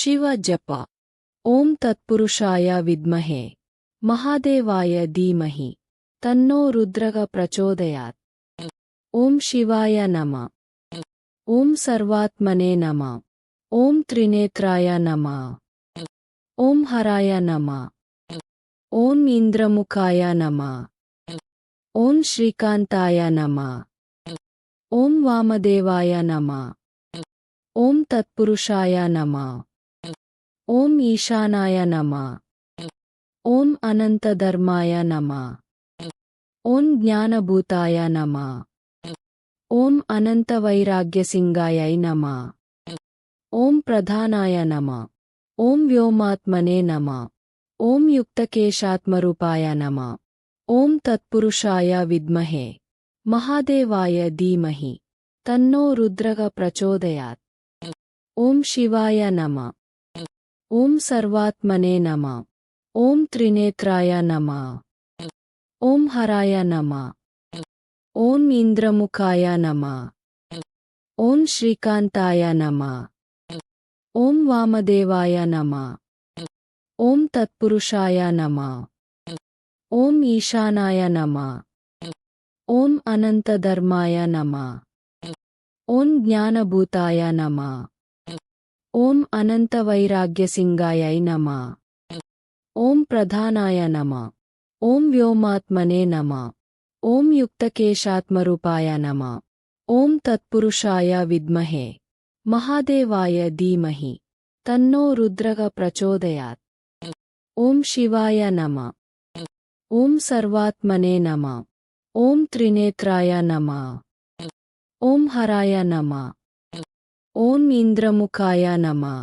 ಶಿವ ಜಪ. ಓಂ ತತ್ಪುರುಷಾಯ ವಿದ್ಮಹೆ ಮಹಾದೇವಾಯ ಧೀಮಹಿ ತನ್ನೋ ರುದ್ರಃ ಪ್ರಚೋದಯಾತ್. ಓಂ ಶಿವಾಯ ನಮಃ. ಓಂ ಸರ್ವಾತ್ಮನೇ ನಮಃ. ಓಂ ತ್ರಿನೇತ್ರಾಯ ನಮಃ. ಓಂ ಹರಾಯ ನಮಃ. ಓಂ ಇಂದ್ರಮುಖಾಯ ನಮಃ. ಓಂ ಶ್ರೀಕಾಂತಾಯ ನಮಃ. ಓಂ ವಾಮದೇವಾಯ ನಮಃ. ಓಂ ತತ್ಪುರುಷಾಯ ನಮಃ. ಓಂ ಈಶಾನಾಯ ನಮಃ. ಓಂ ಅನಂತಧರ್ಮಾಯ ನಮಃ. ಓಂ ಜ್ಞಾನಭೂತಾಯ ನಮಃ. ಓಂ ಅನಂತವೈರಾಗ್ಯಸಿಂಗಾಯೈ ನಮಃ. ಓಂ ಪ್ರಧಾನಾಯ ನಮಃ. ಓಂ ವ್ಯೋಮಾತ್ಮನೇ ನಮಃ. ಓಂ ಯುಕ್ತಕೇಶಾತ್ಮರೂಪಾಯ ನಮಃ. ಓಂ ತತ್ಪುರುಷಾಯ ವಿದ್ಮಹೆ ಮಹಾದೇವಾಯ ಧೀಮಹಿ ತನ್ನೋ ರುದ್ರಃ ಪ್ರಚೋದಯಾತ್. ಓಂ ಶಿವಾಯ ನಮಃ. ಓಂ ಸರ್ವಾತ್ಮನೇ ನಮಃ. ಓಂ ತ್ರಿನೇತ್ರಾಯ ನಮಃ. ಓಂ ಹರಾಯ ನಮಃ. ಓಂ ಇಂದ್ರಮುಖಾಯ ನಮಃ. ಓಂ ಶ್ರೀಕಾಂತಾಯ ನಮಃ. ಓಂ ವಾಮದೇವಾಯ ನಮಃ. ಓಂ ತತ್ಪುರುಷಾಯ ನಮಃ. ಓಂ ಈಶಾನಾಯ ನಮಃ. ಓಂ ಅನಂತಧರ್ಮಾಯ ನಮಃ. ಓಂ ಜ್ಞಾನಭೂತಾಯ ನಮಃ. ಓಂ ಅನಂತವೈರಾಗ್ಯಸಿಂಗಾಯೈ ನಮಃ. ಓಂ ಪ್ರಧಾನಾಯ ನಮಃ. ಓಂ ವ್ಯೋಮಾತ್ಮನೇ ನಮಃ. ಓಂ ಯುಕ್ತಕೇಶಾತ್ಮರೂಪಾಯ ನಮಃ. ಓಂ ತತ್ಪುರುಷಾಯ ವಿದ್ಮಹೆ ಮಹಾದೇವಾಯ ಧೀಮಹಿ ತನ್ನೋ ರುದ್ರಃ ಪ್ರಚೋದಯಾತ್. ಓಂ ಶಿವಾಯ ನಮಃ. ಓಂ ಸರ್ವಾತ್ಮನೇ ನಮಃ. ಓಂ ತ್ರಿನೇತ್ರಾಯ ನಮಃ. ಓಂ ಹರಾಯ ನಮಃ. ಓಂ ಇಂದ್ರಮುಖಾಯ ನಮಃ.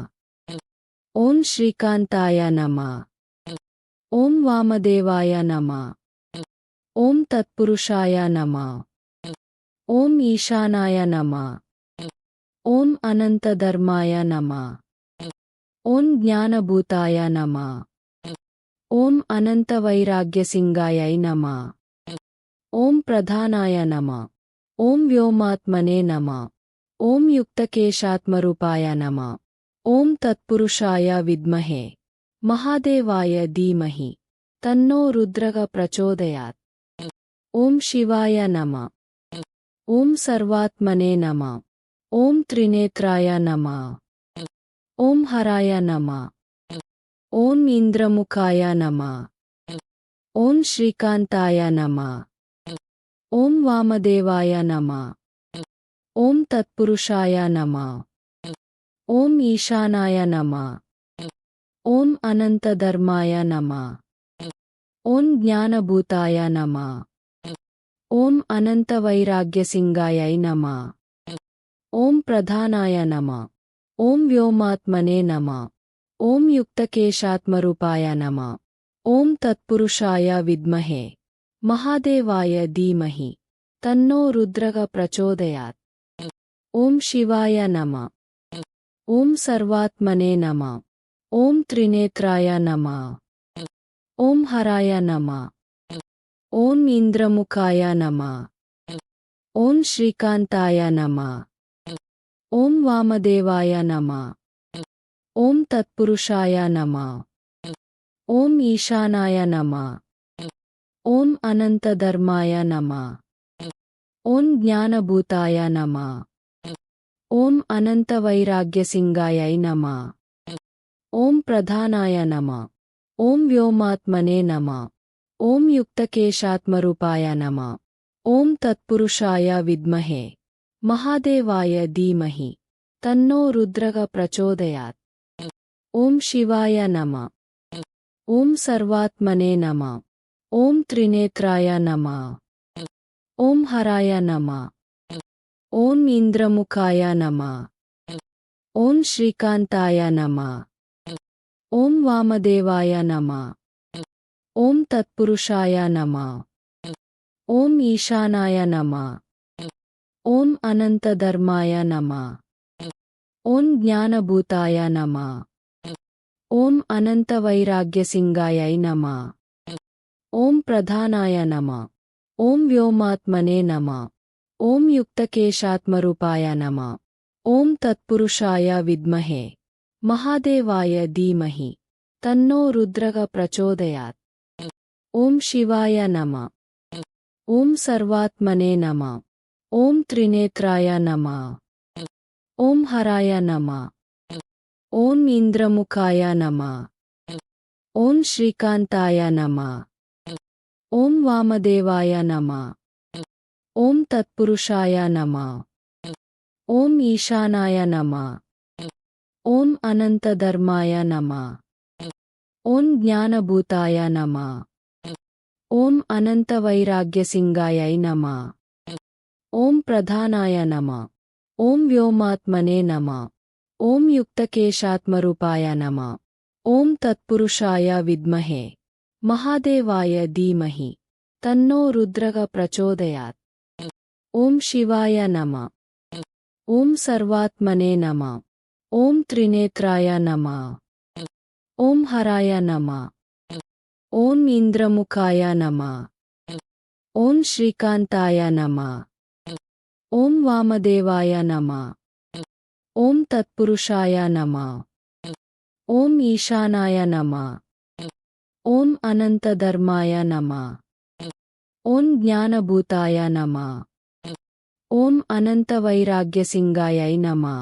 ಓಂ ಶ್ರೀಕಾಂತಾಯ ನಮಃ. ಓಂ ವಾಮದೇವಾಯ ನಮಃ. ಓಂ ತತ್ಪುರುಷಾಯ ನಮಃ. ಓಂ ಈಶಾನಾಯ ನಮಃ. ಓಂ ಅನಂತಧರ್ಮಾಯ ನಮಃ. ಓಂ ಜ್ಞಾನಭೂತಾಯ ನಮಃ. ಓಂ ಅನಂತವೈರಾಗ್ಯಸಿಂಗಾಯೈ ನಮಃ. ಓಂ ಪ್ರಧಾನಾಯ ನಮಃ. ಓಂ ವ್ಯೋಮಾತ್ಮನೇ ನಮಃ. ಓಂ ಯುಕ್ತಕೇಶಾತ್ಮರೂಪಾಯ ನಮಃ. ಓಂ ತತ್ಪುರುಷಾಯ ವಿದ್ಮಹೆ ಮಹಾದೇವಾಯ ಧೀಮಹಿ ತನ್ನೋ ರುದ್ರಃ ಪ್ರಚೋದಯಾತ್. ಓಂ ಶಿವಾಯ ನಮಃ. ಓಂ ಸರ್ವಾತ್ಮನೇ ನಮಃ. ಓಂ ತ್ರಿನೇತ್ರಾಯ ನಮಃ. ಓಂ ಹರಾಯ ನಮಃ. ಓಂ ಇಂದ್ರಮುಖಾಯ ನಮಃ. ಓಂ ಶ್ರೀಕಾಂತಾಯ ನಮಃ. ಓಂ ವಾಮದೇವಾಯ ನಮಃ. ಓಂ ತತ್ಪುರುಷಾಯ ನಮಃ. ಓಂ ಈಶಾನಾಯ ನಮಃ. ಓಂ ಅನಂತಧರ್ಮಾಯ ನಮಃ. ಓಂ ಜ್ಞಾನಭೂತಾಯ ನಮಃ. ಓಂ ಅನಂತವೈರಾಗ್ಯಸಿಂಗಾಯೈ ನಮಃ. ಓಂ ಪ್ರಧಾನಾಯ ನಮಃ. ಓಂ ವ್ಯೋಮಾತ್ಮನೇ ನಮಃ. ಓಂ ಯುಕ್ತಕೇಶಾತ್ಮರೂಪಾಯ ನಮಃ. ಓಂ ತತ್ಪುರುಷಾಯ ವಿದ್ಮಹೆ ಮಹಾದೇವಾಯ ಧೀಮಹಿ ತನ್ನೋ ರುದ್ರಃ ಪ್ರಚೋದಯಾತ್. ಓಂ ಶಿವಾಯ ನಮಃ. ಓಂ ಸರ್ವಾತ್ಮನೇ ನಮಃ. ಓಂ ತ್ರಿನೇತ್ರಾಯ ನಮಃ. ಓಂ ಹರಾಯ ನಮಃ. ಓಂ ಇಂದ್ರಮುಖಾಯ ನಮಃ. ಓಂ ಶ್ರೀಕಾಂತಾಯ ನಮಃ. ಓಂ ವಾಮದೇವಾಯ ನಮಃ. ಓಂ ತತ್ಪುರುಷಾಯ ನಮಃ. ಓಂ ಈಶಾನಾಯ ನಮಃ. ಓಂ ಅನಂತಧರ್ಮಾಯ ನಮಃ. ಓಂ ಜ್ಞಾನಭೂತಾಯ ನಮಃ. ಓಂ ಅನಂತವೈರಾಗ್ಯಸಿಂಗಾಯೈ ನಮಃ. ಓಂ ಪ್ರಧಾನಾಯ ನಮಃ. ಓಂ ವ್ಯೋಮಾತ್ಮನೇ ನಮಃ. ಓಂ ಯುಕ್ತಕೇಶಾತ್ಮರೂಪಾಯ ನಮಃ. ಓಂ ತತ್ಪುರುಷಾಯ ವಿದ್ಮಹೆ ಮಹಾದೇವಾಯ ಧೀಮಹಿ ತನ್ನೋ ರುದ್ರಃ ಪ್ರಚೋದಯಾತ್. ಓಂ ಶಿವಾಯ ನಮಃ. ಓಂ ಸರ್ವಾತ್ಮನೇ ನಮಃ. ಓಂ ತ್ರಿನೇತ್ರಾಯ ನಮಃ. ಓಂ ಹರಾಯ ನಮಃ. ಓಂ ಇಂದ್ರಮುಖಾಯ ನಮಃ. ಓಂ ಶ್ರೀಕಾಂತಾಯ ನಮಃ. ಓಂ ವಾಮದೇವಾಯ ನಮಃ. ಓಂ ತತ್ಪುರುಷಾಯ ನಮಃ. ಓಂ ಈಶಾನಾಯ ನಮಃ. ಓಂ ಅನಂತಧರ್ಮಾಯ ನಮಃ. ಓಂ ಜ್ಞಾನಭೂತಾಯ ನಮಃ. ಓಂ ಅನಂತವೈರಾಗ್ಯಸಿಂಗಾಯೈ ನಮಃ. ಓಂ ಪ್ರಧಾನಾಯ ನಮಃ. ಓಂ ವ್ಯೋಮಾತ್ಮನೇ ನಮಃ. ಓಂ ಯುಕ್ತಕೇಶಾತ್ಮರೂಪಾಯ ನಮಃ. ಓಂ ತತ್ಪುರುಷಾಯ ವಿದ್ಮಹೆ महादेवाय धीमहि तन्नो रुद्रः प्रचोदयात्। ॐ शिवाय नमः। ॐ सर्वात्मने नमः। ॐ त्रिनेत्राय नमः। ॐ हराय नमः। ॐ इन्द्रमुखाय नमः। ॐ श्रीकान्ताय नमः। ॐ वामदेवाय नमः। ॐ तत्पुरुषाय नमः। ॐ ईशानाय नमः। ॐ अनन्तधर्माय नमः। ॐ ज्ञानभूताय नमः। ॐ अनन्तवैराग्यसिंहायै नमः। ॐ प्रधानाय नमः। ॐ व्योमात्मने नमः। ॐ युक्तकेशात्मरूपाय नमः। ॐ तत्पुरुषाय विद्महे महादेवाय धीमहि तन्नो रुद्रः प्रचोदयात्। ॐ शिवाय नमः। ॐ सर्वात्मने नमः। ॐ त्रिनेत्राय नमः। ॐ हराय नमः। ॐ इन्द्रमुखाय नमः। ॐ श्रीकान्ताय नमः। ॐ वामदेवाय नमः। ॐ तत्पुरुषाय नमः। ॐ ईशानाय नमः। ॐ अनन्तधर्माय नमः। ॐ ज्ञानभूताय नमः। ॐ अनन्तवैराग्यसिंहायै नमः।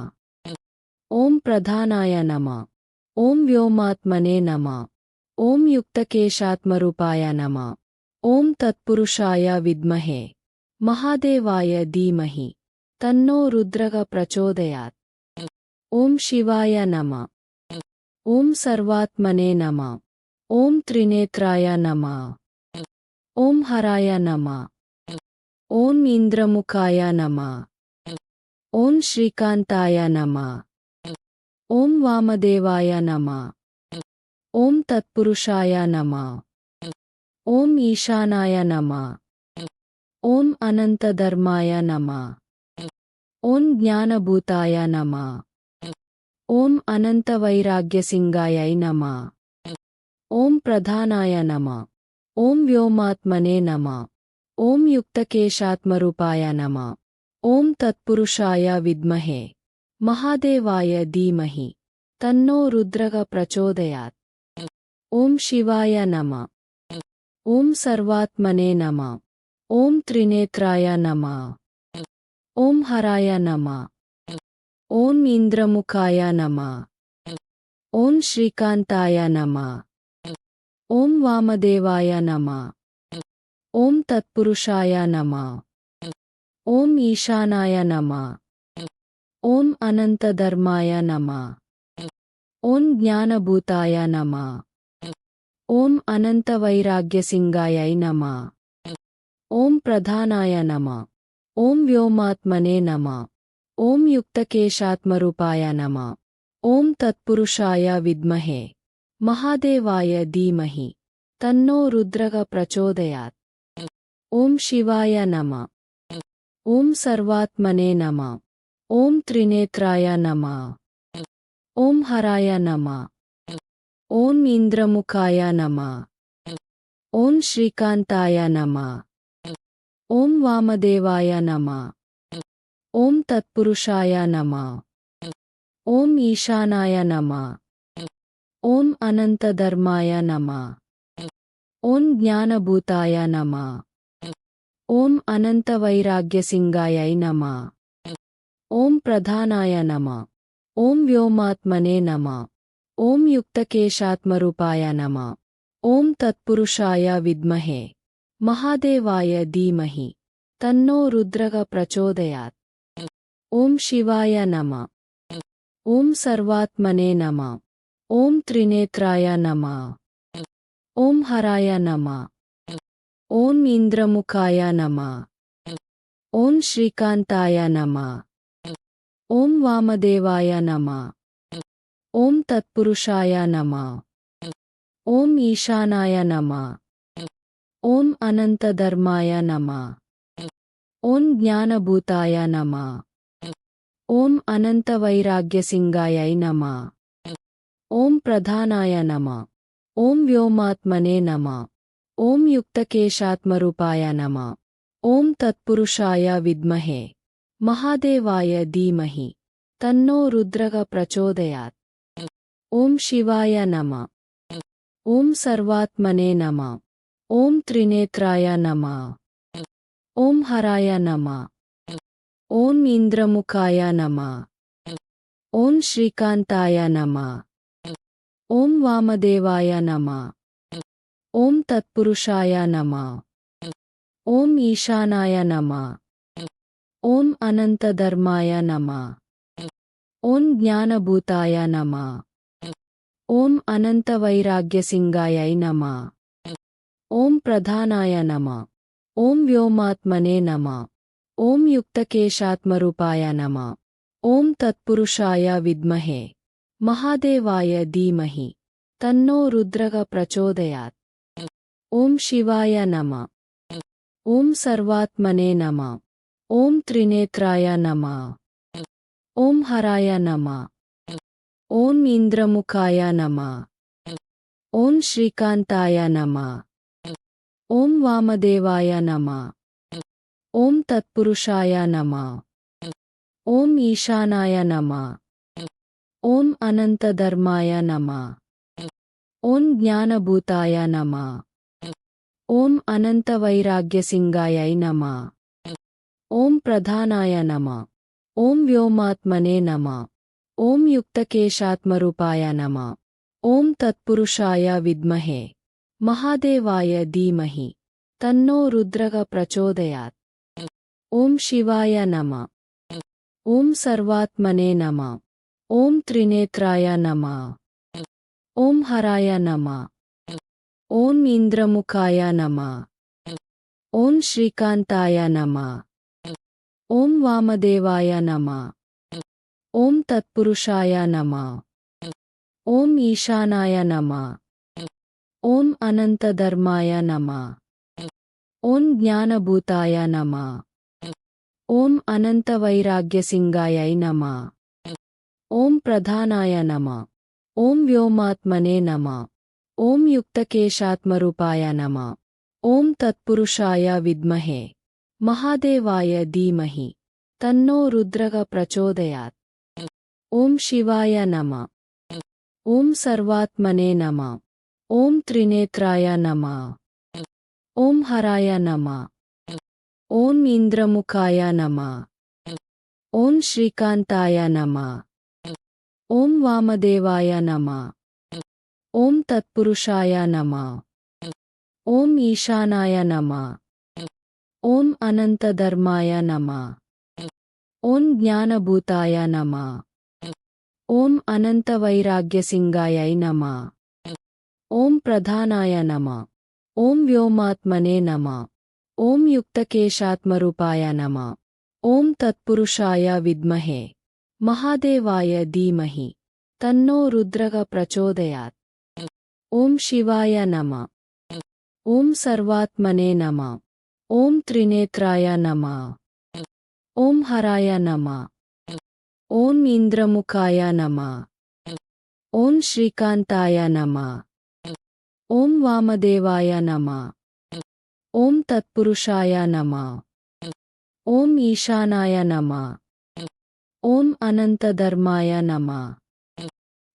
ॐ प्रधानाय नमः। ॐ व्योमात्मने नमः। ॐ युक्तकेशात्मरूपाय नमः। ॐ तत्पुरुषाय विद्महे महादेवाय धीमहि तन्नो रुद्रः प्रचोदयात्। ॐ शिवाय नमः। ॐ सर्वात्मने नमः। ॐ त्रिनेत्राय नमः। ॐ हराय नमः। ॐ इन्द्रमुखाय नमः। ॐ श्रीकान्ताय नमः। ॐ वामदेवाय नमः। ॐ तत्पुरुषाय नमः। ॐ ईशानाय नमः। ॐ अनन्तधर्माय नमः। ॐ ज्ञानभूताय नमः। ॐ अनन्तवैराग्यसिंहायै नमः। ॐ प्रधानाय नमः। ॐ व्योमात्मने नमः। ॐ युक्तकेशात्मरूपाय नमः। ॐ तत्पुरुषाय विद्महे महादेवाय धीमहि तन्नो रुद्रः प्रचोदयात्। ॐ शिवाय नमः। ॐ सर्वात्मने नमः। ॐ त्रिनेत्राय नमः। ॐ हराय नमः। ॐ इन्द्रमुखाय नमः। ॐ श्रीकान्ताय नमः। ॐ वामदेवाय नमः। ॐ तत्पुरुषाय नमः। ॐ ईशानाय नमः। ॐ अनन्तधर्माय नमः। ॐ ज्ञानभूताय नमः। ॐ अनन्तवैराग्यसिंहायै नमः। ॐ प्रधानाय नमः। ॐ व्योमात्मने नमः। ॐ युक्तकेशात्मरूपाय नमः। ॐ तत्पुरुषाय विद्महे महादेवाय धीमहि तन्नो रुद्रः प्रचोदयात्। ॐ शिवाय नमः। ॐ सर्वात्मने नमः। ॐ त्रिनेत्राय नमः। ॐ हराय नमः। ॐ इन्द्रमुखाय नमः। ॐ श्रीकान्ताय नमः। ॐ वामदेवाय नमः। ॐ तत्पुरुषाय नमः। ॐ ईशानाय नमः। ॐ अनन्तधर्माय नमः। ॐ ज्ञानभूताय नमः। ॐ अनन्तवैराग्यसिंहायै नमः। ॐ प्रधानाय नमः। ॐ व्योमात्मने नमः। ॐ युक्तकेशात्मरूपाय नमः। ॐ तत्पुरुषाय विद्महे महादेवाय धीमहि तन्नो रुद्रः प्रचोदयात्। ॐ शिवाय नमः। ॐ सर्वात्मने नमः। ॐ त्रिनेत्राय नमः। ॐ हराय नमः। ॐ इन्द्रमुखाय नमः। ॐ श्रीकान्ताय नमः। ॐ वामदेवाय नमः। ॐ तत्पुरुषाय नमः। ॐ ईशानाय नमः। ॐ अनन्तधर्माय नमः। ॐ ज्ञानभूताय नमः। ॐ अनन्तवैराग्यसिंहायै नमः। ॐ प्रधानाय नमः। ॐ व्योमात्मने नमः। ॐ युक्तकेशात्मरूपाय नमः। ॐ तत्पुरुषाय विद्महे महादेवाय धीमहि तन्नो रुद्रः प्रचोदयात्। ओम शिवाय नमः। ओम सर्वात्मने नमः। ओम त्रिनेत्राय नमः। ओम हराय नमः। ओम इंद्रमुखाय नमः। ओम श्रीकांताय नमः। ओम वामदेवाय नमः। ओम तत्पुरुषाय नमः। ओम ईशानाय नमः। ओम अनंतधर्माय नमः। ओम ज्ञानभूताय नमः। ओम अनंतवैराग्यसिंहाय नमः। ओम प्रधानाय नमः। ओम व्योमात्मने नमः। ओम युक्तकेशात्मरूपाय नमः। ओम तत्पुरुषाय विद्महे महादेवाय धीमहि तन्नो रुद्रः प्रचोदयात्। ओम शिवाय नमः। ओम सर्वात्मने नमः। ओम त्रिनेत्राय नमः। ओम हराय नमः। ओम इंद्रमुखाय नमः। ओम श्रीकांताय नमः। ओम वामदेवाय नमः। ओम तत्पुरुषाय नमः। ओम ईशानाय नमः। ओम अनंतधर्माय नमः। ओम ज्ञानभूताय नमः। ओम अनंतवैराग्यसिंहाय नमः। ओम प्रधानाय नमः। ओम व्योमात्मने नमः। ओम युक्तकेशात्मरूपाय नमः। ओम तत्पुरुषाय विद्महे महादेवाय धीमहि तन्नो रुद्रः प्रचोदयात्। ओम शिवाय नमः। ओम सर्वात्मने नमः। ओम त्रिनेत्राय नमः। ओम हराय नमः। ओम इंद्रमुखाय नमः। ओम श्रीकांताय नमः। ओम वामदेवाय नमः। ओम तत्पुरुषाय नमः। ओम ईशानाय नमः। ओम अनंतधर्माय नमः। ओम ज्ञानभूताय नमः। ओम अनंतवैराग्यसिंहाय नमः। ओम प्रधानाय नमः। ओम व्योमात्मने नमः। ओम युक्तकेशात्मरूपाय नमः। ओम तत्पुरुषाय विद्महे महादेवाय धीमहि तन्नो रुद्रः प्रचोदयात्। ओम शिवाय नमः। ओम सर्वात्मने नमः। ओम त्रिनेत्राय नमः। ओम हराय नमः। ओम इंद्रमुखाय नमः। ओम श्रीकांताय नमः। ओम वामदेवाय नमः। ओम तत्पुरुषाय नमः। ओम ईशानाय नमः। ओम अनंतधर्माय नमः। ओम ज्ञानभूताय नमः। ओम अनंतवैराग्यसिंहाय नमः। ओम प्रधानाय नमः। ओम व्योमात्मने नमः। ओम युक्तकेशात्मरूपाय नमः। ओम तत्पुरुषाय विद्महे महादेवाय धीमहि तन्नो रुद्रः प्रचोदयात्। ओम शिवाय नमः। ओम सर्वात्मने नमः। ओम त्रिनेत्राय नमः। ओम हराय नमः। ओम इंद्रमुखाय नमः। ओम श्रीकांताय नमः। ओम वामदेवाय नमः। ओम तत्पुरुषाय नमः। ओम ईशानाय नमः। ओम अनंतधर्माय नमः।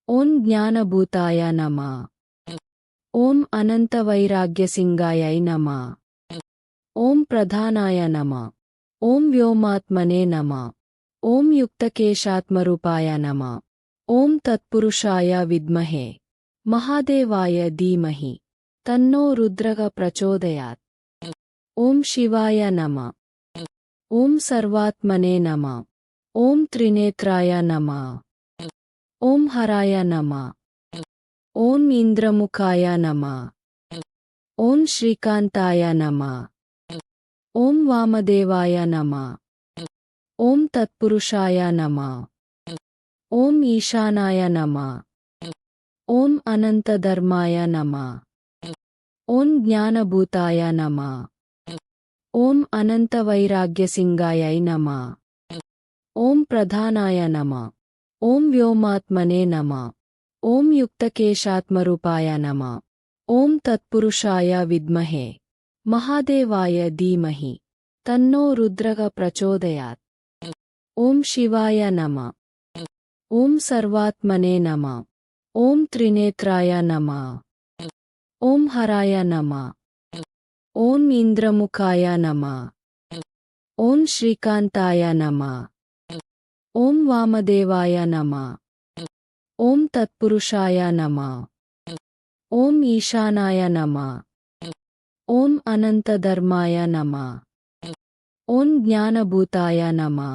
ओम ज्ञानभूताय नमः। ओम अनंतवैराग्यसिंहाय नमः। ओम प्रधानाय नमः। ओम व्योमात्मने नमः। ओम युक्तकेशात्मरूपाय नमः। ओम तत्पुरुषाय विद्महे महादेवाय धीमहि तन्नो रुद्रः प्रचोदयात्। ओम शिवाय नमः। ओम सर्वात्मने नमः। ओम त्रिनेत्राय नमः। ओम हराय नमः। ओम इंद्रमुखाय नमः। ओम श्रीकांताय नमः। ओम वामदेवाय नमः। ओम तत्पुरुषाय नमः। ओम ईशानाय नमः। ओम अनंतधर्माय नमः। ओम ज्ञानभूताय नमः। ओम अनंतवैराग्यसिंहाय नमः। ओम प्रधानाय नमः। ओम व्योमात्मने नमः। ओम युक्तकेशात्मरूपाय नमः। ओम तत्पुरुषाय विद्महे महादेवाय धीमहि तन्नो रुद्रः प्रचोदयात्। ओम शिवाय नमः। ओम सर्वात्मने नमः। ॐ त्रिनेत्राय नमः। ॐ हराय नमः। ॐ इन्द्रमुखाय नमः। ॐ श्रीकान्ताय नमः। ॐ वामदेवाय नमः। ॐ तत्पुरुषाय नमः। ॐ ईशानाय नमः। ॐ अनन्तधर्माय नमः। ॐ ज्ञानभूताय नमः।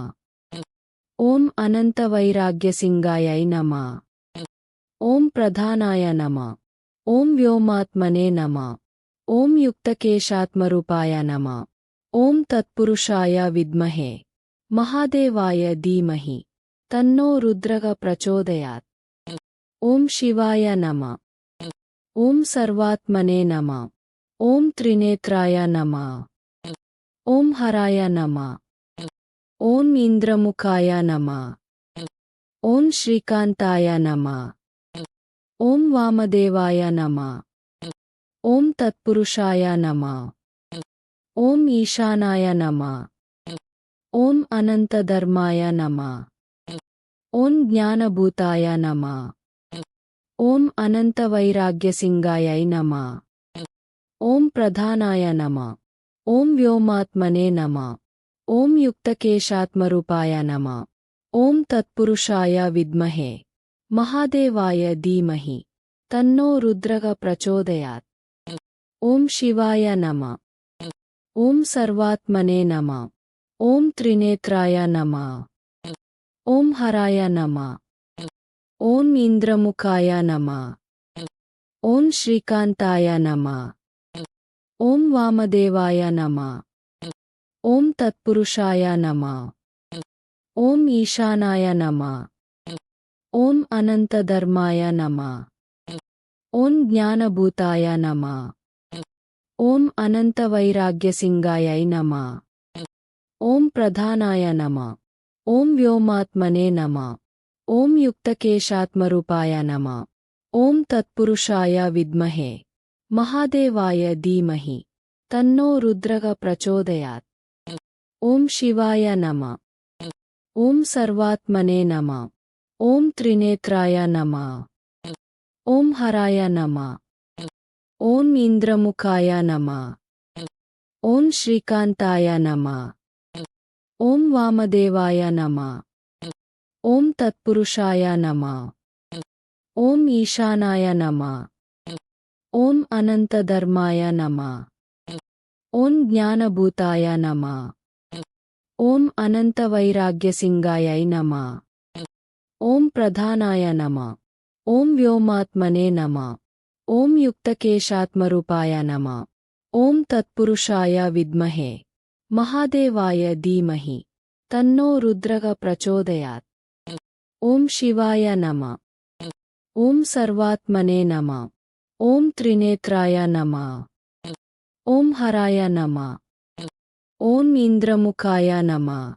ॐ अनन्तवैराग्यसिंहायै नमः। ॐ प्रधानाय नमः। ॐ व्योमात्मने नमः। ॐ युक्तकेशात्मरूपाय नमः। ॐ तत्पुरुषाय विद्महे महादेवाय धीमहि तन्नो रुद्रः प्रचोदयात्। ॐ शिवाय नमः। ॐ सर्वात्मने नमः। ॐ त्रिनेत्राय नमः। ॐ हराय नमः। ॐ इन्द्रमुखाय नमः। ॐ श्रीकान्ताय नमः। ॐ वामदेवाय नमः। ॐ तत्पुरुषाय नमः। ॐ ईशानाय नमः। ॐ अनन्तधर्माय नमः। ॐ ज्ञानभूताय नमः। ॐ अनन्तवैराग्यसिंहायै नमः। ॐ प्रधानाय नमः। ॐ व्योमात्मने नमः। ॐ युक्तकेशात्मरूपाय नमः। ॐ तत्पुरुषाय विद्महे महादेवाय धीमहि तन्नो रुद्रः प्रचोदयात्। ॐ शिवाय नमः। ॐ सर्वात्मने नमः। ॐ त्रिनेत्राय नमः। ॐ हराय नमः। ॐ इन्द्रमुखाय नमः। ॐ श्रीकान्ताय नमः। ॐ वामदेवाय नमः। ॐ तत्पुरुषाय नमः। ॐ ईशानाय नमः। ॐ अनन्तधर्माय नमः। ॐ ज्ञानभूताय नमः। ॐ अनन्तवैराग्यसिंहायै नमः। ॐ प्रधानाय नमः। ॐ व्योमात्मने नमः। ॐ युक्तकेशात्मरूपाय नमः। ॐ तत्पुरुषाय विद्महे महादेवाय धीमहि तन्नो रुद्रः प्रचोदयात्। ॐ शिवाय नमः। ॐ सर्वात्मने नमः। ॐ त्रिनेत्राय नमः। ॐ हराय नमः। ॐ इन्द्रमुखाय नमः। ॐ श्रीकान्ताय नमः। ॐ वामदेवाय नमः। ॐ तत्पुरुषाय नमः। ॐ ईशानाय नमः। ॐ अनन्तधर्माय नमः। ॐ ज्ञानभूताय नमः। ॐ अनन्तवैराग्यसिंहायै नमः। ॐ प्रधानाय नमः। ॐ व्योमात्मने नमः। ॐ युक्तकेशात्मरूपाय नमः। ॐ तत्पुरुषाय विद्महे महादेवाय धीमहि तन्नो रुद्रः प्रचोदयात्। ॐ शिवाय नमः। ॐ सर्वात्मने नमः। ॐ त्रिनेत्राय नमः। ॐ हराय नमः। ॐ इन्द्रमुखाय नमः।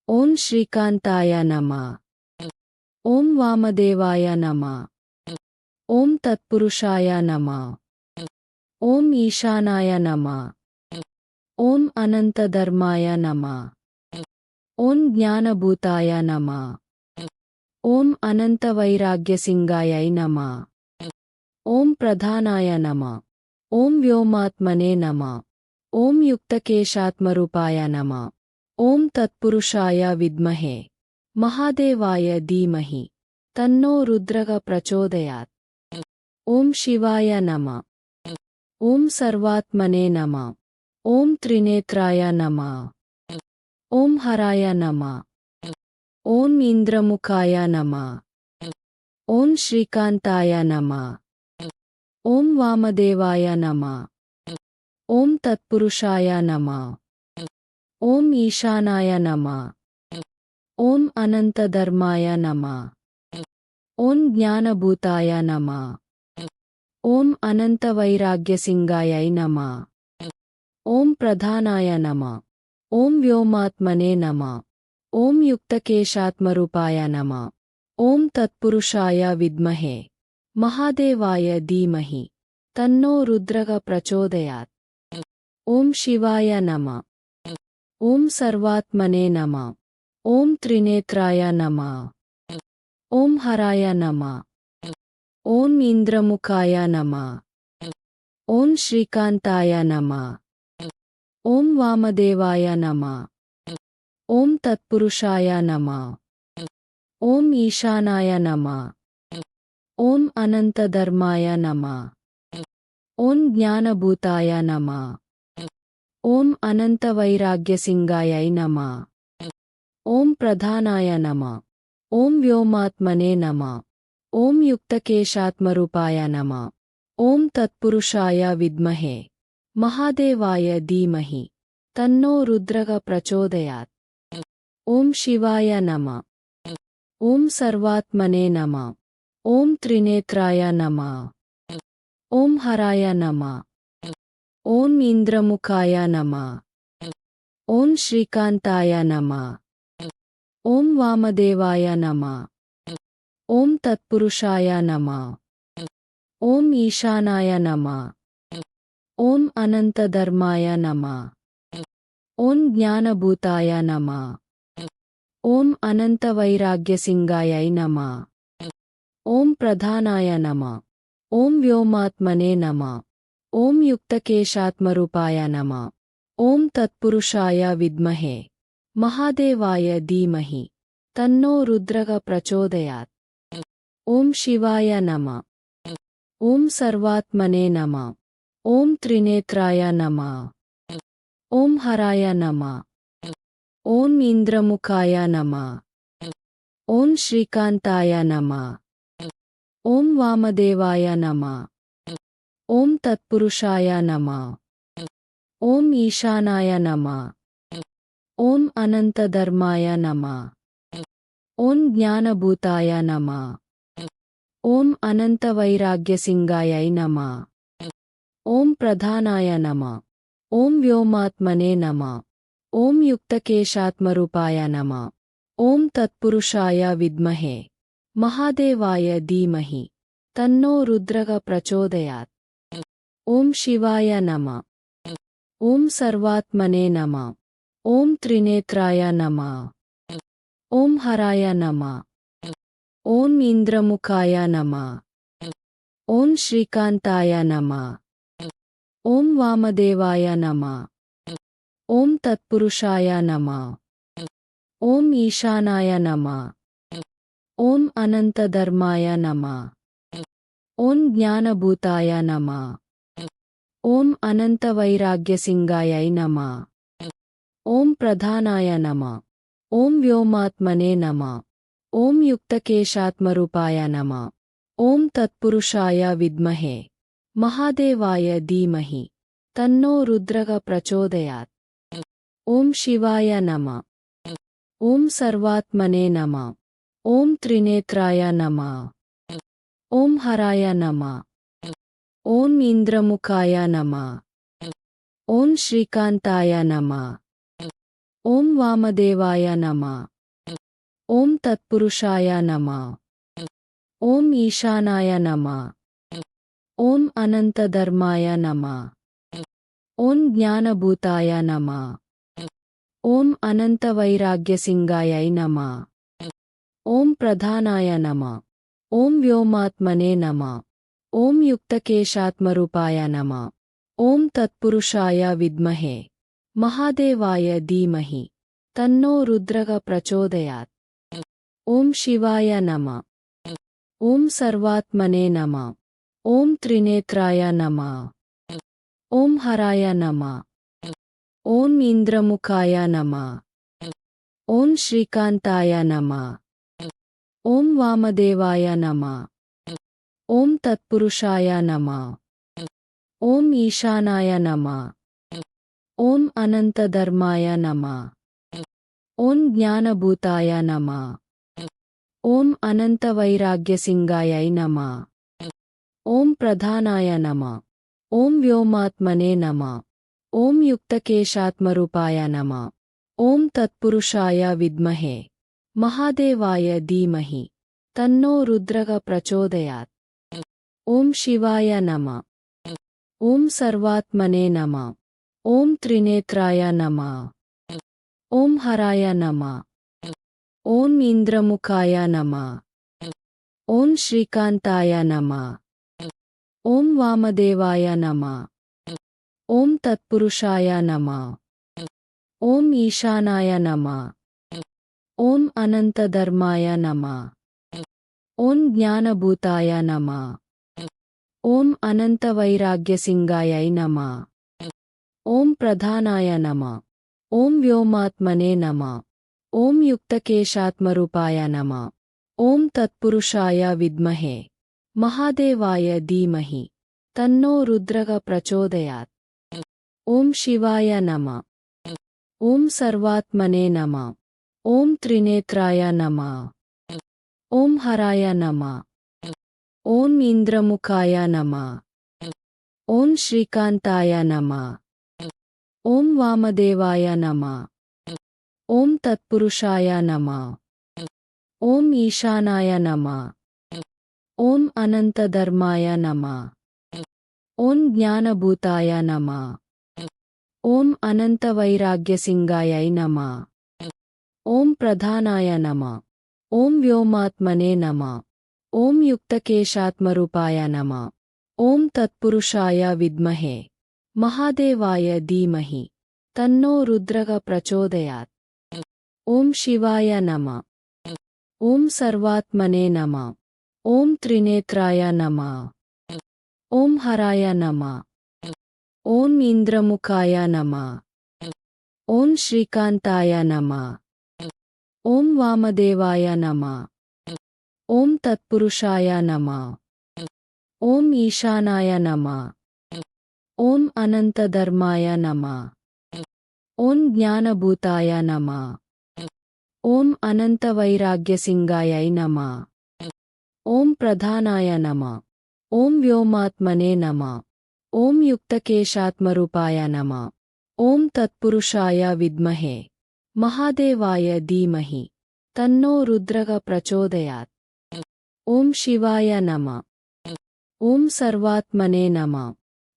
ॐ श्रीकान्ताय नमः। ॐ वामदेवाय नमः। ॐ तत्पुरुषाय नमः। ॐ ईशानाय नमः। ॐ अनन्तधर्माय नमः। ॐ ज्ञानभूताय नमः। ॐ अनन्तवैराग्यसिंहायै नमः। ॐ प्रधानाय नमः। ॐ व्योमात्मने नमः। ॐ युक्तकेशात्मरूपाय नमः। ॐ तत्पुरुषाय विद्महे महादेवाय धीमहि तन्नो रुद्रः प्रचोदयात्। ॐ शिवाय नमः। ॐ सर्वात्मने नमः। ॐ त्रिनेत्राय नमः। ॐ हराय नमः। ॐ इन्द्रमुखाय नमः। ॐ श्रीकान्ताय नमः। ॐ वामदेवाय नमः। ॐ तत्पुरुषाय नमः। ॐ ईशानाय नमः। ॐ अनन्तधर्माय नमः। ॐ ज्ञानभूताय नमः। ॐ अनन्तवैराग्यसिंहायै नमः। ॐ प्रधानाय नमः। ॐ व्योमात्मने नमः। ॐ युक्तकेशात्मरूपाय नमः। ॐ तत्पुरुषाय विद्महे महादेवाय धीमहि तन्नो रुद्रः प्रचोदयात्। ॐ शिवाय नमः। ॐ सर्वात्मने नमः। ॐ त्रिनेत्राय नमः। ॐ हराय नमः। ఓం ఇంద్రముఖాయ నమః ఓం శ్రీకాంతాయ నమః ఓం వామదేవాయ నమః ఓం తత్పురుషాయ నమః ఓం ఈశానాయ నమః ఓం అనంతధర్మాయ నమః ఓం జ్ఞానభూతాయ నమః ఓం అనంతవైరాగ్యసింగాయై నమః ఓం ప్రధానాయ నమః ఓం వ్యోమాత్మనే నమః ఓం యుక్తకేశాత్మరూపాయ నమః ఓం తత్పురుషాయ విద్మహే మహాదేవాయ ధీమహి తన్నో రుద్రః ప్రచోదయాత్ ఓం శివాయ నమః ఓం సర్వాత్మనే నమః ఓం త్రినేత్రాయ నమః ఓం హరాయ నమః ఓం ఇంద్రముఖాయ నమః ఓం శ్రీకాంతాయ నమః ఓం వామదేవాయ నమః ఓం తత్పురుషాయ నమః ఓం ఈశానాయ నమః ఓం అనంతధర్మాయ నమః ఓం జ్ఞానభూతాయ నమః ఓం అనంతవైరాగ్యసింగాయై నమః ఓం ప్రధానాయ నమః ఓం వ్యోమాత్మనే నమః ఓం యుక్తకేశాత్మరూపాయ నమః ఓం తత్పురుషాయ విద్మహే మహాదేవాయ ధీమహి తన్నో రుద్రః ప్రచోదయాత్ ఓం శివాయ నమః ఓం సర్వాత్మనే నమః ఓం త్రినేత్రాయ నమః ఓం హరాయ నమః ఓం ఇంద్రముఖాయ నమః ఓం శ్రీకాంతాయ నమః ఓం వామదేవాయ నమః ఓం తత్పురుషాయ నమః ఓం ఈశానాయ నమః ఓం అనంతధర్మాయ నమః ఓం జ్ఞానభూతాయ నమః ఓం అనంతవైరాగ్యసింగాయై నమః ఓం ప్రధానాయ నమః ఓం వ్యోమాత్మనే నమః ఓం యుక్తకేశాత్మరూపాయ నమః ఓం తత్పురుషాయ విద్మహే మహాదేవాయ ధీమహి తన్నో రుద్రః ప్రచోదయాత్ ఓం శివాయ నమః ఓం సర్వాత్మనే నమః ఓం త్రినేత్రాయ నమః ఓం హరాయ నమః ఓం ఇంద్రముఖాయ నమః ఓం శ్రీకాంతాయ నమః ఓం వామదేవాయ నమః ఓం తత్పురుషాయ నమః ఓం ఈశానాయ నమః ఓం అనంతధర్మాయ నమః ఓం జ్ఞానభూతాయ నమః ఓం అనంతవైరాగ్యసింగాయై నమః ఓం ప్రధానాయ నమః ఓం వ్యోమాత్మనే నమః ఓం యుక్తకేశాత్మరూపాయ నమః ఓం తత్పురుషాయ విద్మహే మహాదేవాయ ధీమహి తన్నో రుద్రః ప్రచోదయాత్ ఓం శివాయ నమః ఓం సర్వాత్మనే నమః ఓం త్రినేత్రాయ నమః ఓం హరాయ నమః ఓం ఇంద్రముఖాయ నమః ఓం శ్రీకాంతాయ నమః ఓం వామదేవాయ నమః ఓం తత్పురుషాయ నమః ఓం ఈశానాయ నమః ఓం అనంతధర్మాయ నమః ఓం జ్ఞానభూతాయ నమః ఓం అనంతవైరాగ్యసింగాయై నమః ఓం ప్రధానాయ నమః ఓం వ్యోమాత్మనే నమః ఓం యుక్తకేశాత్మరూపాయ నమః ఓం తత్పురుషాయ విద్మహే మహాదేవాయ ధీమహి తన్నో రుద్రః ప్రచోదయాత్ ఓం శివాయ నమః ఓం సర్వాత్మనే నమః ఓం త్రినేత్రాయ నమః ఓం హరాయ నమః ఓం ఇంద్రముఖాయ నమః ఓం శ్రీకాంతాయ నమః ఓం వామదేవాయ నమః ఓం తత్పురుషాయ నమః ఓం ఈశానాయ నమః ఓం అనంతధర్మాయ నమః ఓం జ్ఞానభూతాయ నమః ఓం అనంతవైరాగ్యసింగాయై నమః ఓం ప్రధానాయ నమః ఓం వ్యోమాత్మనే నమః ఓం యుక్తకేశాత్మరూపాయ నమః ఓం తత్పురుషాయ విద్మహే మహాదేవాయ ధీమహి తన్నో రుద్రః ప్రచోదయాత్ ఓం శివాయ నమః ఓం సర్వాత్మనే నమః ఓం త్రినేత్రాయ నమః ఓం హరాయ నమః ఓం ఇంద్రముఖాయ నమః ఓం శ్రీకాంతాయ నమః. ఓం వామదేవాయ నమః. ఓం తత్పురుషాయ నమః. ఓం ఈశానాయ నమః. ఓం అనంతధర్మాయ నమః. ఓం జ్ఞానభూతాయ నమః. ఓం అనంతవైరాగ్యసింగాయై నమః. ఓం ప్రధానాయ నమః. ఓం వ్యోమాత్మనే నమః. ఓం యుక్తకేశాత్మరూపాయ నమః. ఓం తత్పురుషాయ విద్మహే మహాదేవాయ ధీమహి తన్నో రుద్రః ప్రచోదయాత్. ఓం శివాయ నమః. ఓం సర్వాత్మనే నమః. ఓం త్రినేత్రాయ నమః. ఓం హరాయ నమః. ఓం ఇంద్రముఖాయ నమః. ఓం శ్రీకాంతాయ నమః. ఓం వామదేవాయ నమః. ఓం తత్పురుషాయ నమః. ఓం ఈశానాయ నమః. ఓం అనంతధర్మాయ నమః. ఓం జ్ఞానభూతాయ నమః. ఓం అనంతవైరాగ్యసింగాయై నమః. ఓం ప్రధానాయ నమః. ఓం వ్యోమాత్మనే నమః. ఓం యుక్తకేశాత్మరూపాయ నమః. ఓం తత్పురుషాయ విద్మహే మహాదేవాయ ధీమహి తన్నో రుద్రః ప్రచోదయాత్. ఓం శివాయ నమః. ఓం సర్వాత్మనే నమః. ఓం త్రినేత్రాయ నమః. ఓం హరాయ నమః. ఓం ఇంద్రముఖాయ నమః. ఓం శ్రీకాంతాయ నమః. ఓం వామదేవాయ నమః. ఓం తత్పురుషాయ నమః. ఓం ఈశానాయ నమః. ఓం అనంతధర్మాయ నమః. ఓం జ్ఞానభూతాయ నమః. ఓం అనంతవైరాగ్యసింగాయై నమః. ఓం ప్రధానాయ నమః. ఓం వ్యోమాత్మనే నమః. ఓం యుక్తకేశాత్మరూపాయ నమః. ఓం తత్పురుషాయ విద్మహే మహాదేవాయ ధీమహి తన్నో రుద్రః ప్రచోదయాత్. ఓం శివాయ నమః. ఓం సర్వాత్మనే నమః.